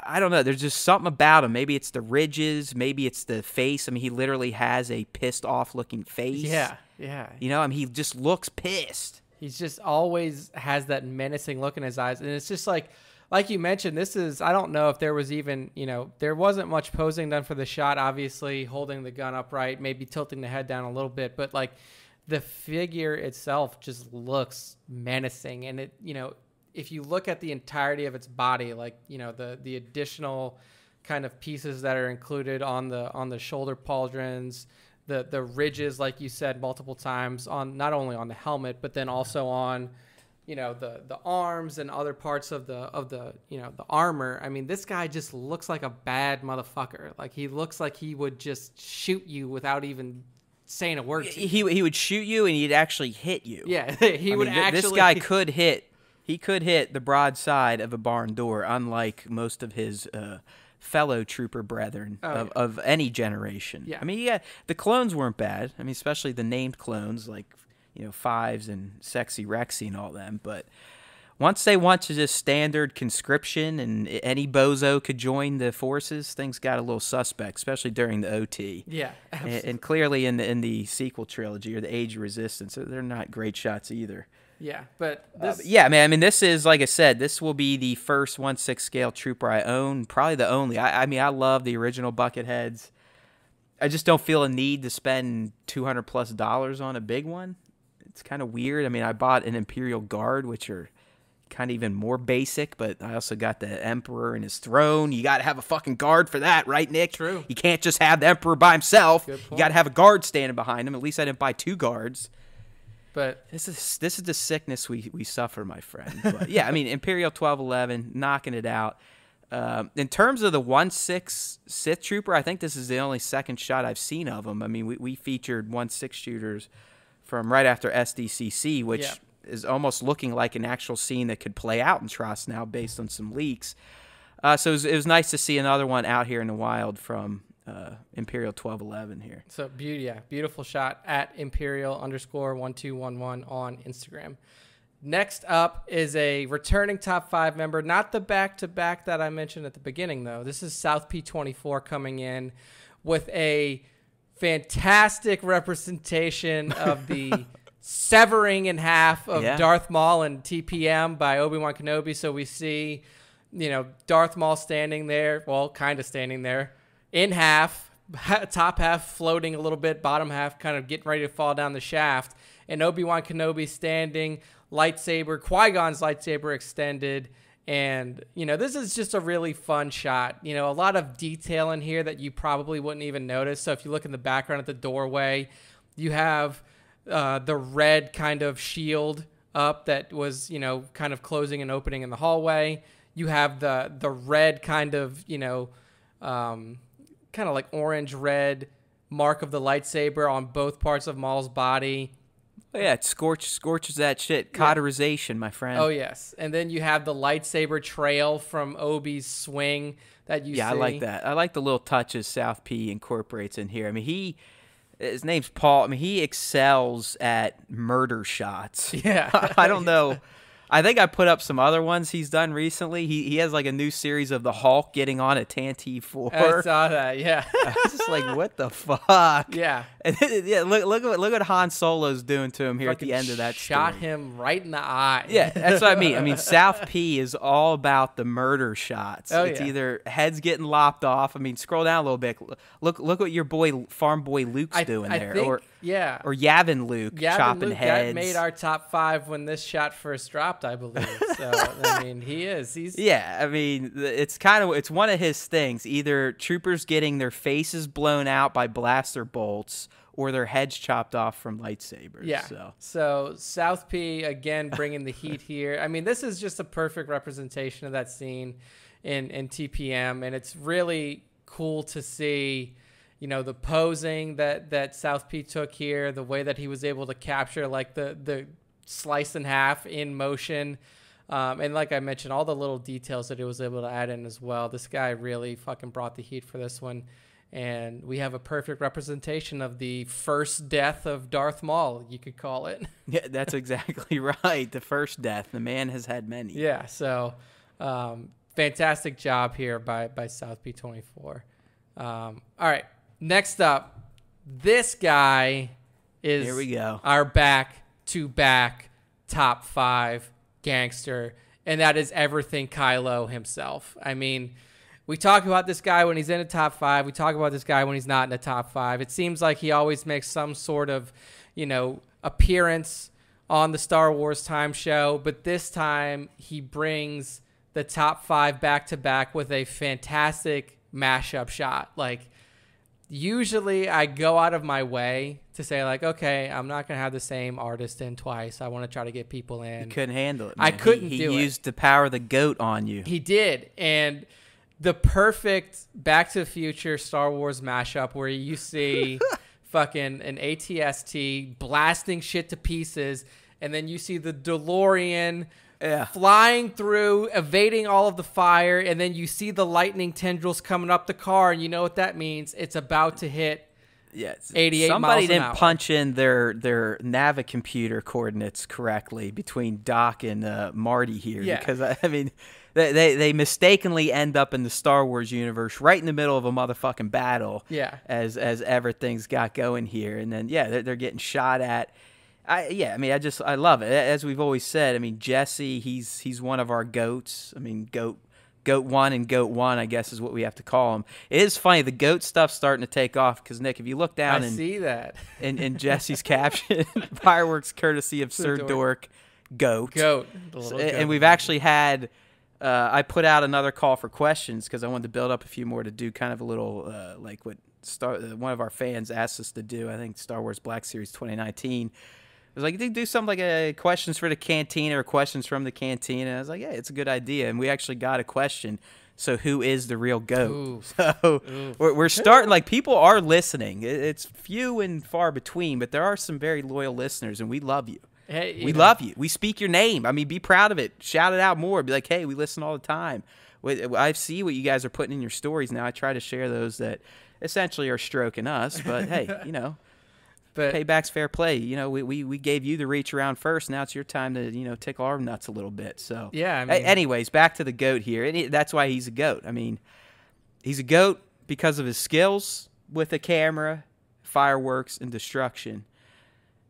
I don't know. There's just something about him. Maybe it's the ridges. Maybe it's the face. I mean, he literally has a pissed off looking face. Yeah. You know, I mean, he just looks pissed. He's just always has that menacing look in his eyes. And it's just like you mentioned, I don't know if there was even, there wasn't much posing done for the shot, obviously holding the gun upright, maybe tilting the head down a little bit, but like the figure itself just looks menacing. And it, if you look at the entirety of its body, like, the additional kind of pieces that are included on the shoulder pauldrons, the ridges, like you said multiple times, on not only on the helmet, but then also on, the arms and other parts of the the armor. I mean, this guy just looks like a bad motherfucker. Like, he looks like he would just shoot you without even saying a word to you. He would shoot you and he'd actually hit you. Yeah, this guy could hit. He could hit the broadside of a barn door, unlike most of his fellow trooper brethren of any generation. Yeah. I mean, the clones weren't bad. I mean, especially the named clones like Fives and Sexy Rexy and all them. But once they went to just standard conscription and any bozo could join the forces, things got a little suspect, especially during the OT. Yeah, and clearly in the sequel trilogy or the Age of Resistance, they're not great shots either. Yeah, but this... yeah, man, I mean, this is, like I said, this will be the first 1/6 scale trooper I own, probably the only. I mean, I love the original Bucketheads. I just don't feel a need to spend $200+ on a big one. It's kind of weird. I mean, I bought an Imperial Guard, which are kind of even more basic, but I also got the Emperor and his throne. You got to have a fucking guard for that, right, Nick? True. You can't just have the Emperor by himself. Good point. You got to have a guard standing behind him. At least I didn't buy 2 guards. But this is the sickness we suffer, my friend. But yeah, I mean, Imperial 1211, knocking it out. In terms of the 1/6 Sith Trooper, I think this is the only second shot I've seen of him. I mean, we featured 1/6 shooters from right after SDCC, which is almost looking like an actual scene that could play out in TROS now based on some leaks. So it was nice to see another one out here in the wild from Imperial 1211 here. So beautiful shot at Imperial_1211 on Instagram. Next up is a returning top 5 member, not the back-to-back that I mentioned at the beginning, though. This is South P24 coming in with a fantastic representation of the severing in half of Darth Maul and TPM by Obi-Wan Kenobi. So we see, Darth Maul standing there, well, kind of standing there, in half, top half floating a little bit, bottom half kind of getting ready to fall down the shaft, and Obi-Wan Kenobi standing, lightsaber, Qui-Gon's lightsaber extended, and, this is just a really fun shot. A lot of detail in here that you probably wouldn't even notice. So if you look in the background at the doorway, you have the red kind of shield up that was, kind of closing and opening in the hallway. You have the red kind of, kind of like orange-red mark of the lightsaber on both parts of Maul's body. Oh, yeah, it scorches that shit. Cauterization, my friend. Oh, yes. And then you have the lightsaber trail from Obi's swing that you see. Yeah, I like that. I like the little touches South P incorporates in here. I mean, his name's Paul. I mean, he excels at murder shots. Yeah. I don't know. I think I put up some other ones he's done recently. He has like a new series of the Hulk getting on a Tantive 4. I saw that, yeah. I was just like, what the fuck? Yeah. And then, look what Han Solo's doing to him here at the end of that shot story. him right in the eye. Yeah, that's what I mean. I mean, South P is all about the murder shots. Oh, it's yeah. either heads getting lopped off. I mean, scroll down a little bit. Look what your farm boy Luke's doing there. Think, or Yavin Luke Yavin chopping Luke, heads. that made our top 5 when this shot first dropped, I believe. So, I mean, he's... Yeah, I mean, it's one of his things. Either troopers getting their faces blown out by blaster bolts or their heads chopped off from lightsabers. Yeah. So South P, again, bringing the heat here. I mean, this is just a perfect representation of that scene in TPM, and it's really cool to see, the posing that South P took here, the way that he was able to capture, like, the slice in half in motion. And like I mentioned, all the little details that he was able to add in as well. This guy really fucking brought the heat for this one. And we have a perfect representation of the first death of Darth Maul, you could call it. Yeah, that's exactly right. The first death. The man has had many. Yeah, so fantastic job here by South P24. All right, next up, this guy is Here we go. Our back-to-back top 5 gangster, and that is everything Kylo himself. I mean, we talk about this guy when he's in the top 5. We talk about this guy when he's not in the top 5. It seems like he always makes some sort of, appearance on the Star Wars Time show, but this time he brings the top 5 back-to-back with a fantastic mashup shot. Like, usually I go out of my way to say, like, okay, I'm not going to have the same artist in twice. I want to try to get people in. You couldn't handle it, man. I couldn't do it. He used the power of the goat on you. He did. And the perfect Back to the Future Star Wars mashup where you see fucking an ATST blasting shit to pieces, and then you see the DeLorean flying through, evading all of the fire, and then you see the lightning tendrils coming up the car, and you know what that means. It's about to hit 88 Somebody miles an didn't hour. punch in their Navicomputer coordinates correctly between Doc and Marty here. Yeah. Because, I mean, they mistakenly end up in the Star Wars universe right in the middle of a motherfucking battle. Yeah. As everything's got going here. And then, they're getting shot at. I love it. As we've always said, I mean, Jesse, he's one of our goats. I mean, Goat 1 and Goat 1, I guess, is what we have to call him. It is funny. The goat stuff's starting to take off because, Nick, if you look down see that. in Jesse's caption, fireworks courtesy of Sir Dork, Goat. The little goat. And we've actually had, I put out another call for questions because I wanted to build up a few more to do kind of a little, like what one of our fans asked us to do, I think Star Wars Black Series 2019. I was like, they do something like questions for the cantina or questions from the cantina. And I was like, yeah, it's a good idea. And we actually got a question. So who is the real GOAT? Ooh. So we're starting, like, people are listening. It's few and far between, but there are some very loyal listeners, and we love you. Hey, we love you. We speak your name. I mean, be proud of it. Shout it out more. Be like, hey, we listen all the time. I see what you guys are putting in your stories now. I try to share those that essentially are stroking us. But hey, But payback's fair play. We gave you the reach around first. Now it's your time to tickle our nuts a little bit. So yeah, I mean, anyways, back to the GOAT here, and that's why he's a GOAT. I mean, he's a GOAT because of his skills with a camera, fireworks, and destruction.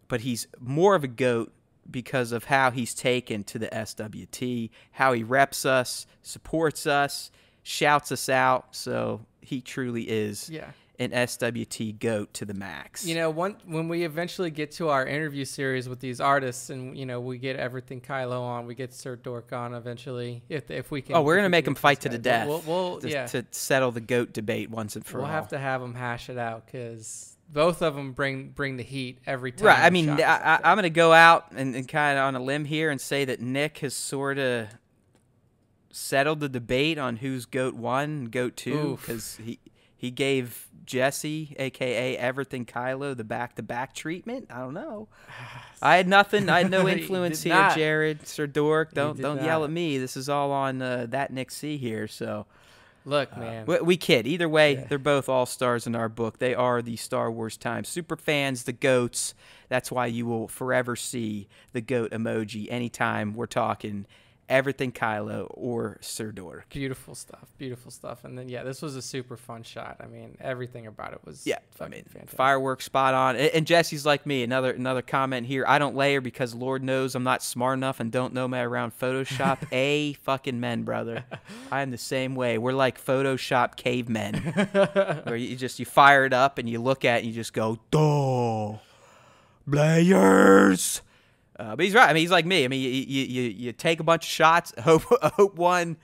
But he's more of a GOAT because of how he's taken to the SWT, how he reps us, supports us, shouts us out. So he truly is an SWT GOAT to the max. When we eventually get to our interview series with these artists, and we get everything Kylo on, we get Sir Dork on eventually, if we can. Oh, we're gonna make them fight to the death. We'll to settle the GOAT debate once and for all. We'll have to have them hash it out because both of them bring the heat every time. Right. I mean, I'm going to go out and kind of on a limb here and say that Nick has sort of settled the debate on who's GOAT 1 and GOAT 2 because he gave Jesse, a.k.a. Everything Kylo, the back-to-back treatment. I don't know. I had nothing. I had no influence here, not. Jared. Sir Dork, don't not. yell at me. This is all on that Nick C here, so... Look, man. We kid. Either way, they're both all-stars in our book. They are the Star Wars Times super fans, the GOATs. That's why you will forever see the GOAT emoji anytime we're talking Everything Kylo or Sir Dork. Beautiful stuff. And then, this was a super fun shot. I mean, everything about it was fantastic. Fireworks spot on. And Jesse's like me. Another comment here. I don't layer because Lord knows I'm not smart enough and don't know my around Photoshop. Fucking men, brother. I am the same way. We're like Photoshop cavemen. Where you fire it up and you look at it and you just go, duh, layers. But he's right. I mean, he's like me. I mean, you take a bunch of shots, hope one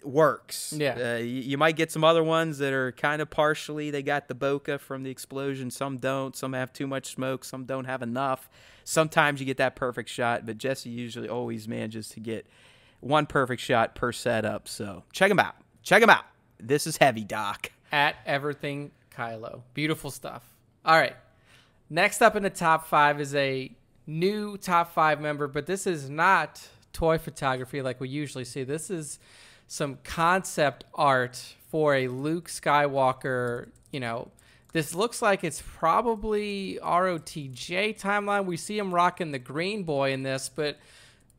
works. Yeah. You might get some other ones that are kind of partially. They got the bokeh from the explosion. Some don't. Some have too much smoke. Some don't have enough. Sometimes you get that perfect shot. But Jesse usually always manages to get one perfect shot per setup. So check him out. This is heavy, Doc. At Everything Kylo. Beautiful stuff. All right. Next up in the top 5 is a new top 5 member, but this is not toy photography like we usually see. This is some concept art for a Luke Skywalker. This looks like it's probably ROTJ timeline. We see him rocking the green boy in this, but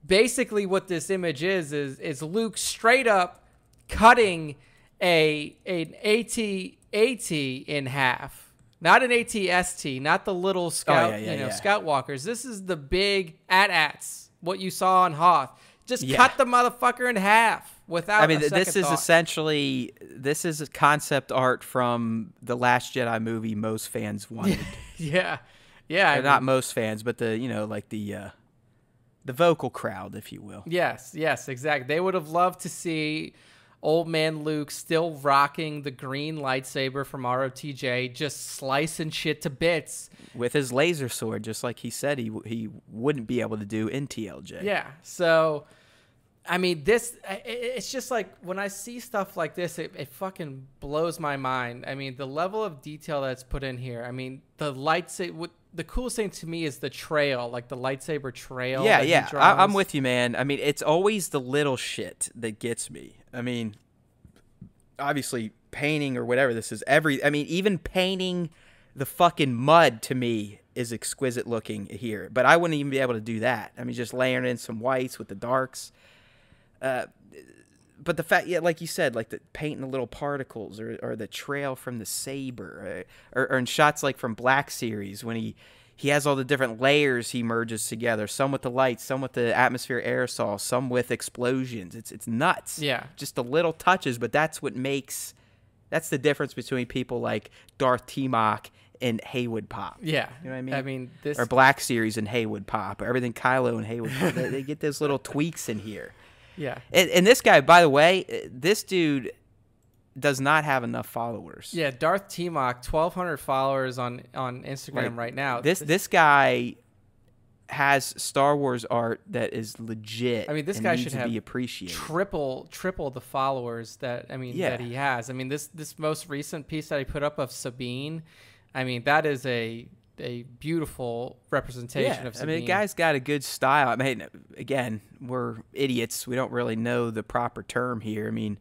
basically what this image is Luke straight up cutting an AT-AT in half. Not an AT-ST, not the little scout, scout walkers. This is the big AT-ATs, what you saw on Hoth. Just cut the motherfucker in half without a second this is thought. Essentially, this is a concept art from the Last Jedi movie most fans wanted. Yeah. Not most fans, but the vocal crowd, if you will. Yes, exactly. They would have loved to see old man Luke still rocking the green lightsaber from ROTJ, just slicing shit to bits. With his laser sword, just like he said he wouldn't be able to do in TLJ. Yeah, so, I mean, it's just like, when I see stuff like this, it fucking blows my mind. I mean, the level of detail that's put in here. I mean, the lightsaber... The coolest thing to me is the trail, like the lightsaber trail. Yeah. I'm with you, man. I mean, it's always the little shit that gets me. I mean, obviously, painting or whatever this is, even painting the fucking mud to me is exquisite looking here. But I wouldn't even be able to do that. I mean, just layering in some whites with the darks. But the fact, like you said, like the painting the little particles or the trail from the saber, or in shots like from Black Series when he has all the different layers he merges together, some with the lights, some with the atmosphere aerosol, some with explosions. It's nuts. Yeah. Just the little touches, but that's the difference between people like Darth T-Mock and Haywood Pop. Yeah. You know what I mean? I mean, this... Or Black Series and Haywood Pop, or everything Kylo and Haywood Pop. They get those little tweaks in here. Yeah. And this guy, by the way, this dude does not have enough followers. Yeah, Darth T-Mock, 1,200 followers on Instagram right now. This guy has Star Wars art that is legit. I mean, this guy should be appreciated. triple the followers that he has. I mean, this most recent piece that he put up of Sabine, I mean, that is a beautiful representation of Sabine. I mean, the guy's got a good style. I mean, again, we're idiots. We don't really know the proper term here. I mean,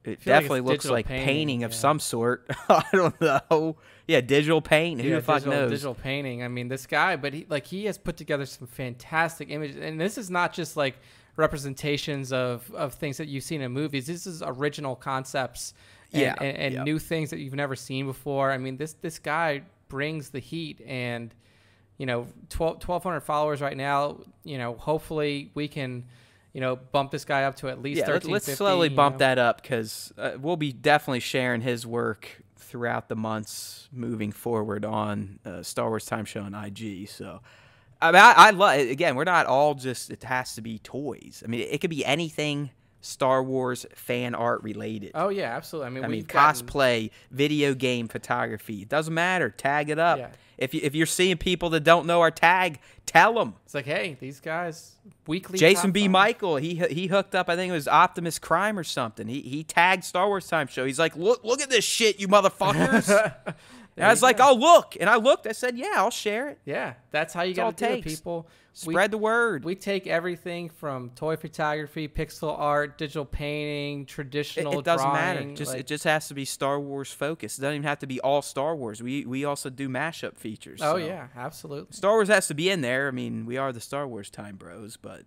It feel like definitely it's looks digital like painting of yeah. some sort. I don't know. Yeah, digital paint. Who the fuck knows? Digital painting. I mean, this guy, but he has put together some fantastic images, and this is not just like representations of things that you've seen in movies. This is original concepts and new things that you've never seen before. I mean, this guy brings the heat, and 1,200 followers right now. Hopefully we can bump this guy up to at least 1350. Let's slowly bump that up, because we'll be definitely sharing his work throughout the months moving forward on Star Wars Time Show on IG. So, I mean, I love, again, we're not all just, it has to be toys. I mean, it could be anything Star Wars fan art related. Oh, yeah, absolutely. I mean, cosplay, video game photography. It doesn't matter. Tag it up. Yeah. If you're seeing people that don't know our tag, tell them. It's like, hey, these guys, weekly. Jason B. Michael, he hooked up, I think it was Optimus Crime or something. He tagged Star Wars Time Show. He's like, look at this shit, you motherfuckers. And I was like, oh, look. And I looked. I said, yeah, I'll share it. Yeah, that's how you got to do it, people. Spread the word. We take everything from toy photography, pixel art, digital painting, traditional it doesn't drawing. matter. It just has to be Star Wars focused. It doesn't even have to be all Star Wars. We also do mashup features. Oh, so. yeah, absolutely. Star Wars has to be in there. I mean, we are the Star Wars Time Bros, but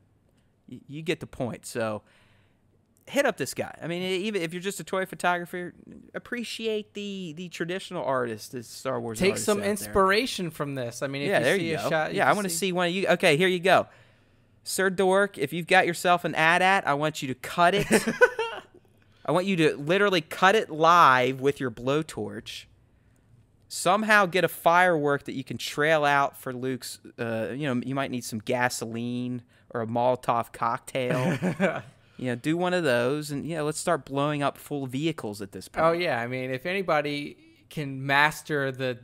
you get the point. So hit up this guy. I mean, even if you're just a toy photographer, appreciate the traditional artist, the Star Wars Take artists some out inspiration from this. I mean, if there you see you a go. shot. Yeah, I want to see one of you. Okay, here you go. Sir Dork, if you've got yourself an AT-AT, I want you to cut it. I want you to literally cut it live with your blowtorch. Somehow get a firework that you can trail out for Luke's, you might need some gasoline or a Molotov cocktail. Do one of those, and let's start blowing up full vehicles at this point. Oh yeah, I mean, if anybody can master the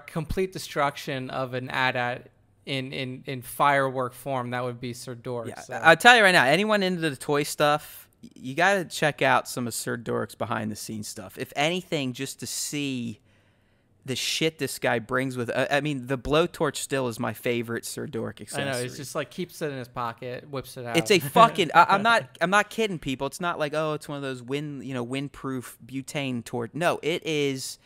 complete destruction of an AT-AT in firework form, that would be Sir Dork. Yeah, so. I'll tell you right now, anyone into the toy stuff, you got to check out some of Sir Dork's behind the scenes stuff. If anything, just to see the shit this guy brings with. I mean, the blowtorch still is my favorite Sir Dork accessory. I know, it's just like keeps it in his pocket, whips it out. It's a fucking. I'm not kidding, people. It's not like, oh, it's one of those windproof butane torch. No, it is.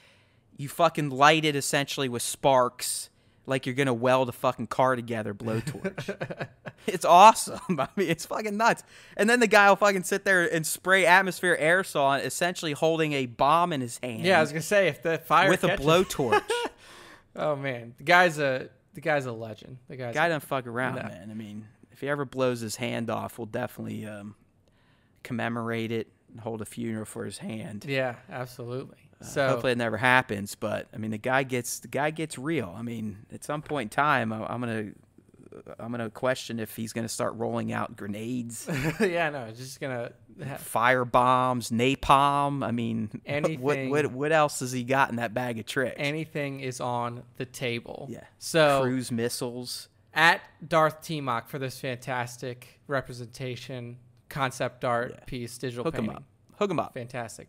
You fucking light it essentially with sparks, like you're gonna weld a fucking car together. Blowtorch. It's awesome. I mean, it's fucking nuts. And then the guy will fucking sit there and spray atmosphere aerosol on, essentially holding a bomb in his hand. Yeah, I was gonna say, if the fire with catches. a blowtorch. Oh man, the guy's a legend. The guy doesn't fuck around, man. I mean, if he ever blows his hand off, we'll definitely commemorate it and hold a funeral for his hand. Yeah, absolutely. So hopefully it never happens, but I mean, the guy gets real. I mean, at some point in time, I'm gonna question if he's gonna start rolling out grenades. Yeah, no, it's just gonna fire bombs, napalm. I mean, anything. What else has he got in that bag of tricks? Anything is on the table. Yeah. So cruise missiles. At Darth T-Mock for this fantastic representation, concept art piece, digital painting. Hook him up. Fantastic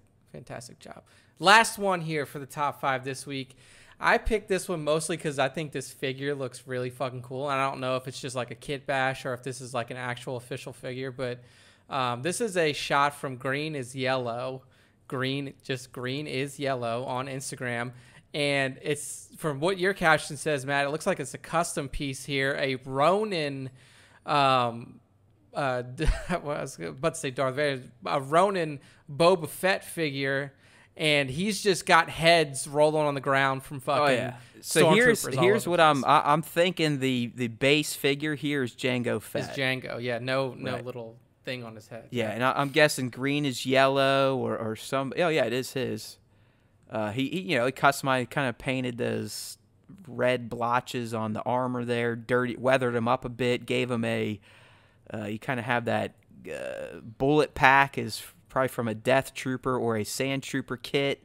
job. Last one here for the top 5 this week. I picked this one mostly because I think this figure looks really fucking cool. And I don't know if it's just like a kit bash or if this is like an actual official figure. But this is a shot from Green is Yellow. Green is Yellow on Instagram. And it's, from what your caption says, Matt, it looks like it's a custom piece here. A Ronin, I was about to say Darth Vader, a Ronin Boba Fett figure. And he's just got heads rolling on the ground from fucking. Oh yeah. So here's what I'm thinking. The base figure here is Jango Fett. Is Jango? Yeah. No little thing on his head. Yeah, and I'm guessing Green is yellow or some. Oh yeah, it is his. He customized, kind of painted those red blotches on the armor there, weathered him up a bit, gave him a. You kind of have that bullet pack is. Probably from a Death Trooper or a Sand Trooper kit.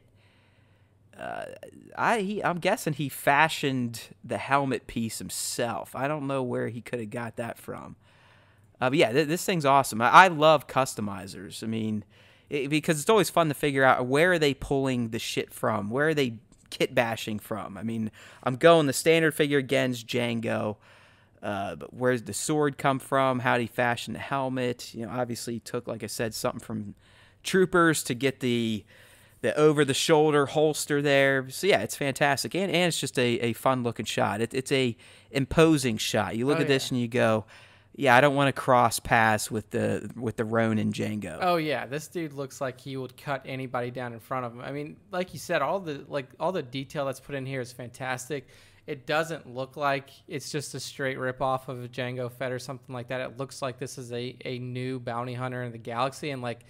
I'm guessing he fashioned the helmet piece himself. I don't know where he could have got that from. But yeah, this thing's awesome. I love customizers. I mean, because it's always fun to figure out where are they pulling the shit from? Where are they kit bashing from? I mean, I'm going the standard figure against Jango. But where's the sword come from? How did he fashion the helmet? Obviously he took, like I said, something from troopers to get the over-the-shoulder holster there. So, yeah, it's fantastic. And it's just a fun-looking shot. It's a imposing shot. You look at this and you go, yeah, I don't want to cross paths with the Ronin Django. Oh, yeah. This dude looks like he would cut anybody down in front of him. I mean, like you said, all the detail that's put in here is fantastic. It doesn't look like it's just a straight ripoff of a Jango Fett or something like that. It looks like this is a new bounty hunter in the galaxy. And, like,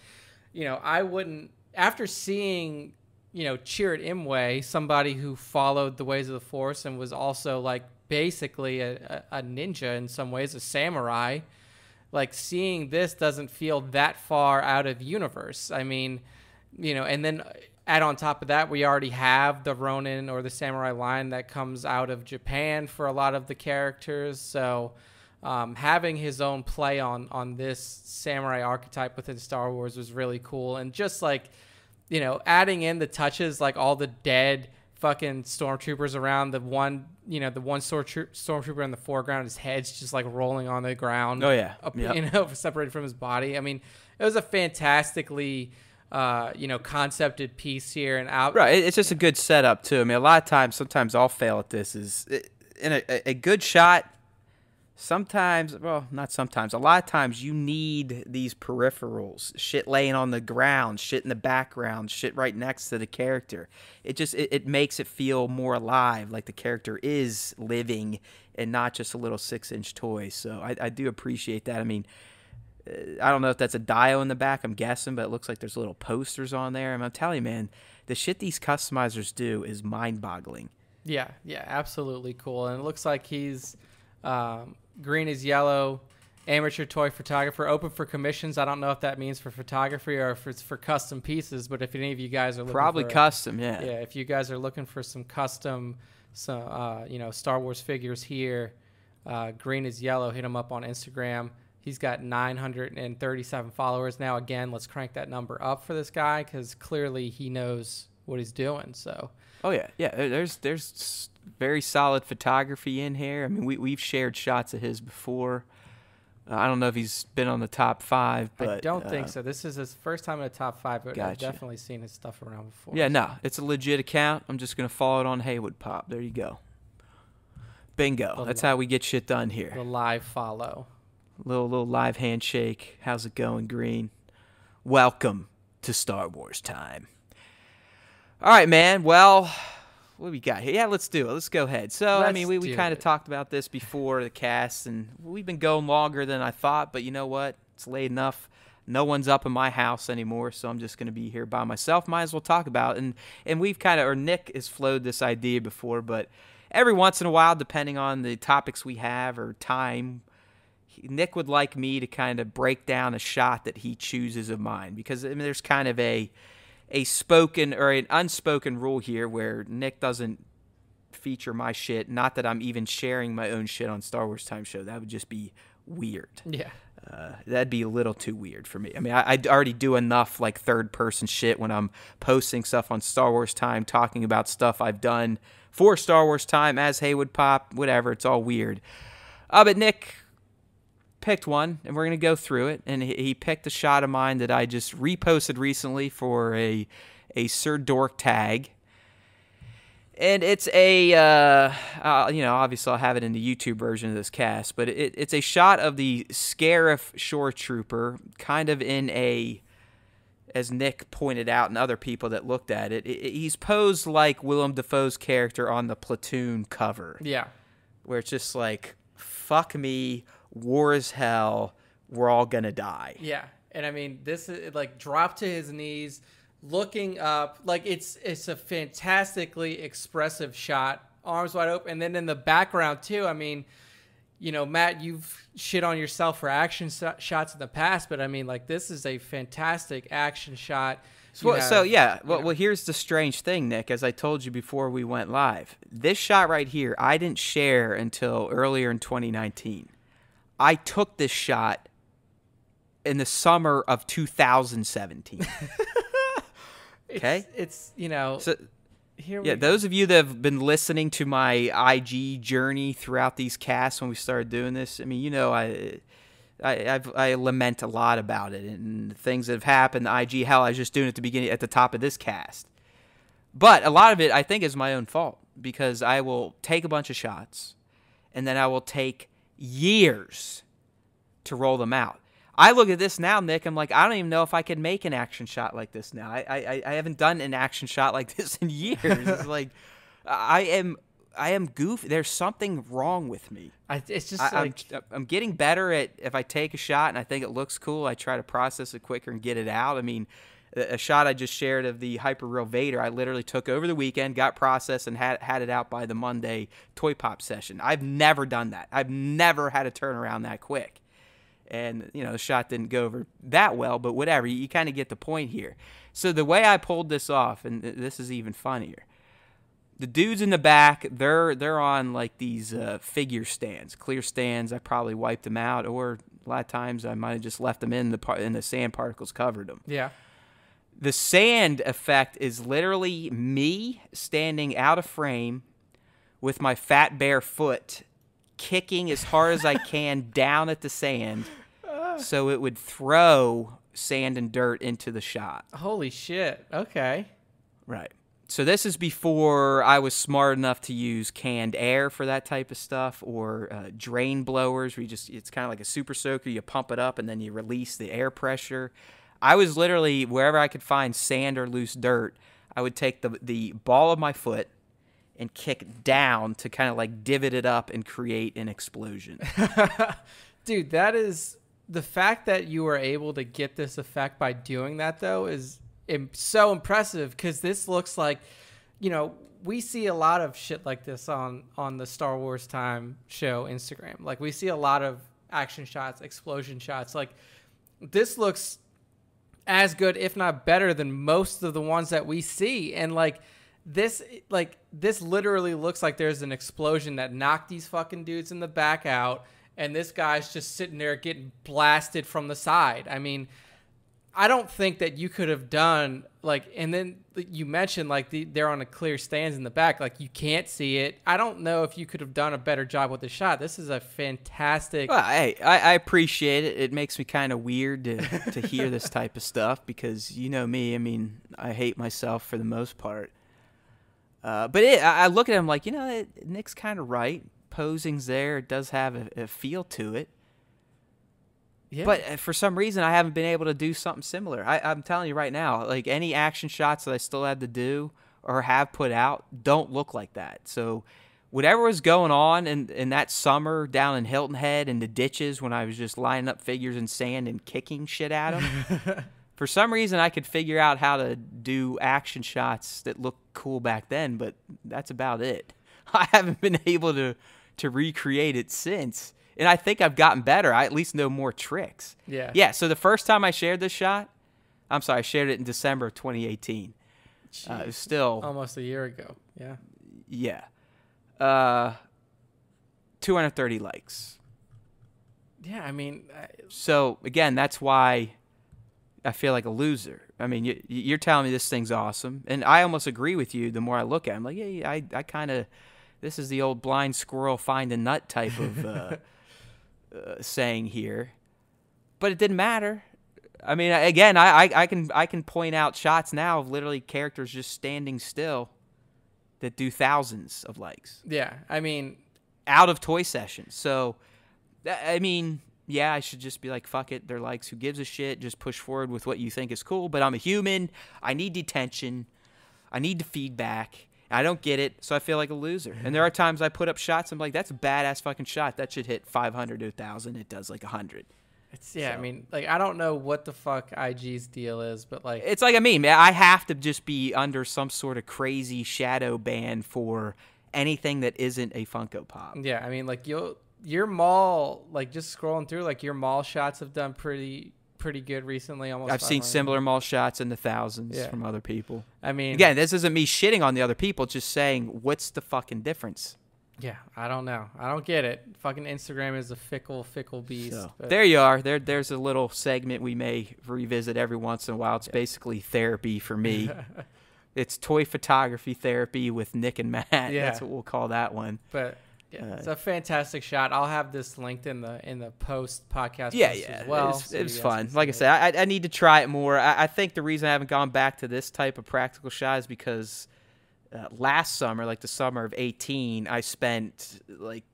you know, I wouldn't, after seeing, you know, Chirrut Imwe, somebody who followed the ways of the Force and was also, like, basically a ninja in some ways, a samurai, like, seeing this doesn't feel that far out of universe. I mean, you know, and then add on top of that, we already have the Ronin or the samurai line that comes out of Japan for a lot of the characters. So having his own play on this samurai archetype within Star Wars was really cool. And just, like, you know, adding in the touches, like all the dead fucking stormtroopers around, the one stormtrooper in the foreground, his head's just like rolling on the ground. Oh yeah. You know, separated from his body. I mean, it was a fantastically concepted piece here and out. Right. It's just a good setup too. I mean, a lot of times, sometimes I'll fail at this. Is in a good shot. Sometimes, well, not sometimes. A lot of times, you need these peripherals, shit laying on the ground, shit in the background, shit right next to the character. It makes it feel more alive, like the character is living and not just a little 6-inch toy. So I do appreciate that. I mean, I don't know if that's a dial in the back, I'm guessing, but it looks like there's little posters on there. And I'm telling you, man, the shit these customizers do is mind-boggling. Yeah, absolutely cool. And it looks like he's green is yellow, amateur toy photographer, open for commissions. I don't know if that means for photography or if it's for custom pieces, but if any of you guys are looking probably custom, yeah. Yeah, if you guys are looking for some custom, Star Wars figures here, green is yellow, hit him up on Instagram. He's got 937 followers now. Again, let's crank that number up for this guy because clearly he knows what he's doing. So. Oh yeah. There's very solid photography in here. I mean, we've shared shots of his before. I don't know if he's been on the top 5, but I don't think so. This is his first time in the top 5, but gotcha. I've definitely seen his stuff around before. Yeah, no, it's a legit account. I'm just gonna follow it on Haywood Pop. There you go. Bingo. That's how we get shit done here. The live follow. Little live handshake. How's it going, Green? Welcome to Star Wars time. All right, man. Well, what do we got here? Yeah, let's do it. Let's go ahead. So, we kind of talked about this before the cast, and we've been going longer than I thought, but you know what? It's late enough. No one's up in my house anymore, so I'm just going to be here by myself. Might as well talk about it. And we've kind of, or Nick has flowed this idea before, but every once in a while, depending on the topics we have or time, Nick would like me to kind of break down a shot that he chooses of mine, because there's kind of a spoken or an unspoken rule here where Nick doesn't feature my shit. Not that I'm even sharing my own shit on Star Wars Time Show. That would just be weird. Yeah. That'd be a little too weird for me. I mean, I already do enough like third-person shit when I'm posting stuff on Star Wars Time, talking about stuff I've done for Star Wars Time as Haywood Pop, whatever. It's all weird. But Nick picked one, and we're going to go through it. And he picked a shot of mine that I just reposted recently for a Sir Dork tag. And it's obviously I'll have it in the YouTube version of this cast, but it's a shot of the Scarif Shore Trooper, kind of in as Nick pointed out and other people that looked at it, he's posed like Willem Dafoe's character on the Platoon cover. Yeah. Where it's just like, fuck me, war is hell, we're all gonna die. Yeah. And I mean, this is like drop to his knees, looking up, like it's a fantastically expressive shot, arms wide open. And then in the background too, I mean, you know, Matt, you've shit on yourself for action shots in the past, but I mean, like, this is a fantastic action shot. Well, here's the strange thing, Nick. As I told you before we went live, this shot right here, I didn't share until earlier in 2019. I took this shot in the summer of 2017. Okay? It's you know... So, those of you that have been listening to my IG journey throughout these casts when we started doing this, I mean, you know, I lament a lot about it and the things that have happened. The IG, hell, I was just doing it at the top of this cast. But a lot of it, I think, is my own fault because I will take a bunch of shots and then I will take years to roll them out. I look at this now, Nick, I'm like, I don't even know if I could make an action shot like this now. I haven't done an action shot like this in years. It's like, I am goofy. There's something wrong with me. It's just I'm getting better at if I take a shot and I think it looks cool, I try to process it quicker and get it out. I mean, a shot I just shared of the Hyper Real Vader, I literally took over the weekend, got processed, and had it out by the Monday Toy Pop session. I've never done that. I've never had a turnaround that quick. And, the shot didn't go over that well, but whatever. You kind of get the point here. So the way I pulled this off, and this is even funnier, the dudes in the back, they're on like these figure stands, clear stands. I probably wiped them out, or a lot of times I might have just left them in the sand particles covered them. Yeah. The sand effect is literally me standing out of frame with my fat bare foot kicking as hard as I can down at the sand so it would throw sand and dirt into the shot. Holy shit. Okay. Right. So this is before I was smart enough to use canned air for that type of stuff, or drain blowers where it's kind of like a super soaker. You pump it up and then you release the air pressure. I was literally, wherever I could find sand or loose dirt, I would take the ball of my foot and kick down to kind of like divot it up and create an explosion. Dude, that is the fact that you were able to get this effect by doing that, though, is so impressive, because this looks like, we see a lot of shit like this on the Star Wars Time show Instagram. Like, we see a lot of action shots, explosion shots. Like, this looks as good, if not better, than most of the ones that we see. And this literally looks like there's an explosion that knocked these fucking dudes in the back out, and this guy's just sitting there getting blasted from the side. I mean, I don't think that you could have done and then you mentioned they're on a clear stands in the back, you can't see it. I don't know if you could have done a better job with the shot. This is a fantastic. Well, hey, I appreciate it. It makes me kind of weird to hear this type of stuff because me. I mean, I hate myself for the most part. But I look at him like, Nick's kind of right. Posing's there. It does have a feel to it. Yeah. But for some reason, I haven't been able to do something similar. I'm telling you right now, any action shots that I still had to do or have put out don't look like that. So whatever was going on in that summer down in Hilton Head in the ditches when I was just lining up figures in sand and kicking shit at them, for some reason I could figure out how to do action shots that looked cool back then, but that's about it. I haven't been able to recreate it since. And I think I've gotten better. I at least know more tricks. Yeah. Yeah, so the first time I shared this shot, I shared it in December of 2018. It was still almost a year ago. Yeah. Yeah. 230 likes. Yeah, I mean. So, again, that's why I feel like a loser. I mean, you're telling me this thing's awesome. And I almost agree with you the more I look at it. I'm like, yeah, I kind of, this is the old blind squirrel find a nut type of saying here, but it didn't matter. I mean, again, I can point out shots now of literally characters just standing still that do thousands of likes. Yeah, I mean, out of toy sessions. So, I mean, yeah, I should just be like, fuck it, they're likes. Who gives a shit? Just push forward with what you think is cool. But I'm a human. I need detention. I need the feedback. I don't get it, so I feel like a loser. And there are times I put up shots, I'm like, that's a badass fucking shot. That should hit 500 to 1,000. It does 100. I mean, I don't know what the fuck IG's deal is, but it's like, I mean, man, I have to just be under some sort of crazy shadow ban for anything that isn't a Funko Pop. Yeah, I mean, your mall, just scrolling through, your mall shots have done pretty good recently. Almost. I've seen similar mall shots in the thousands from other people. I mean, again, this isn't me shitting on the other people. Just saying, what's the fucking difference? Yeah, I don't know. I don't get it. Fucking Instagram is a fickle beast. So, there you are. There's a little segment we may revisit every once in a while. It's basically therapy for me. It's toy photography therapy with Nick and Matt. Yeah. That's what we'll call that one. But Yeah, it's a fantastic shot. I'll have this linked in the post podcast post as well. It was fun. Like I said, I need to try it more. I think the reason I haven't gone back to this type of practical shot is because last summer, like the summer of 18, I spent like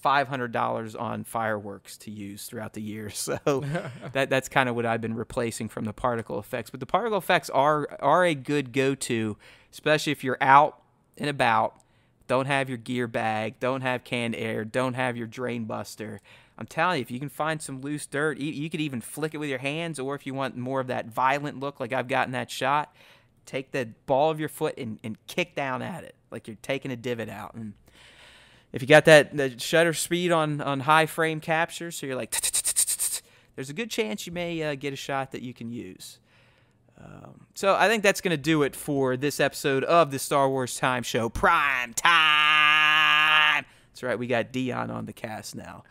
$500 on fireworks to use throughout the year. So that's kind of what I've been replacing from the particle effects. But the particle effects are a good go-to, especially if you're out and about, don't have your gear bag, don't have canned air, don't have your drain buster. I'm telling you, if you can find some loose dirt, you could even flick it with your hands, or if you want more of that violent look like I've gotten that shot, take the ball of your foot and kick down at it like you're taking a divot out. And if you got that shutter speed on high frame capture, so you're like, there's a good chance you may get a shot that you can use. So I think that's going to do it for this episode of the Star Wars Time Show. Prime time! That's right, we got Dion on the cast now.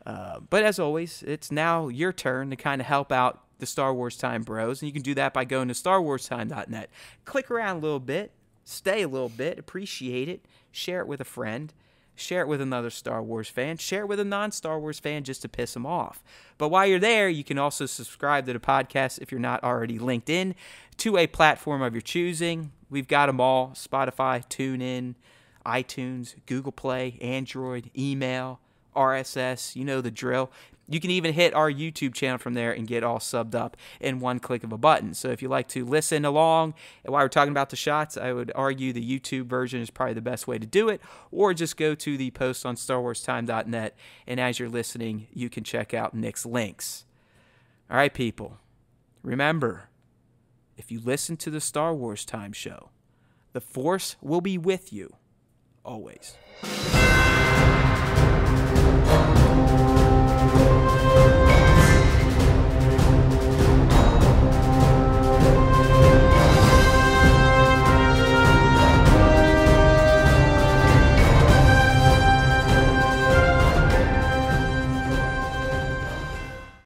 But as always, it's now your turn to kind of help out the Star Wars Time bros, and you can do that by going to StarWarsTime.net. Click around a little bit, stay a little bit, appreciate it, share it with a friend. Share it with another Star Wars fan. Share it with a non-Star Wars fan just to piss them off. But while you're there, you can also subscribe to the podcast if you're not already linked in to a platform of your choosing. We've got them all: Spotify, TuneIn, iTunes, Google Play, Android, email, RSS. You know the drill. You can even hit our YouTube channel from there and get all subbed up in one click of a button. So if you like to listen along while we're talking about the shots, I would argue the YouTube version is probably the best way to do it, or just go to the post on StarWarsTime.net, and as you're listening, you can check out Nick's links. All right, people, remember, if you listen to the Star Wars Time Show, the Force will be with you always.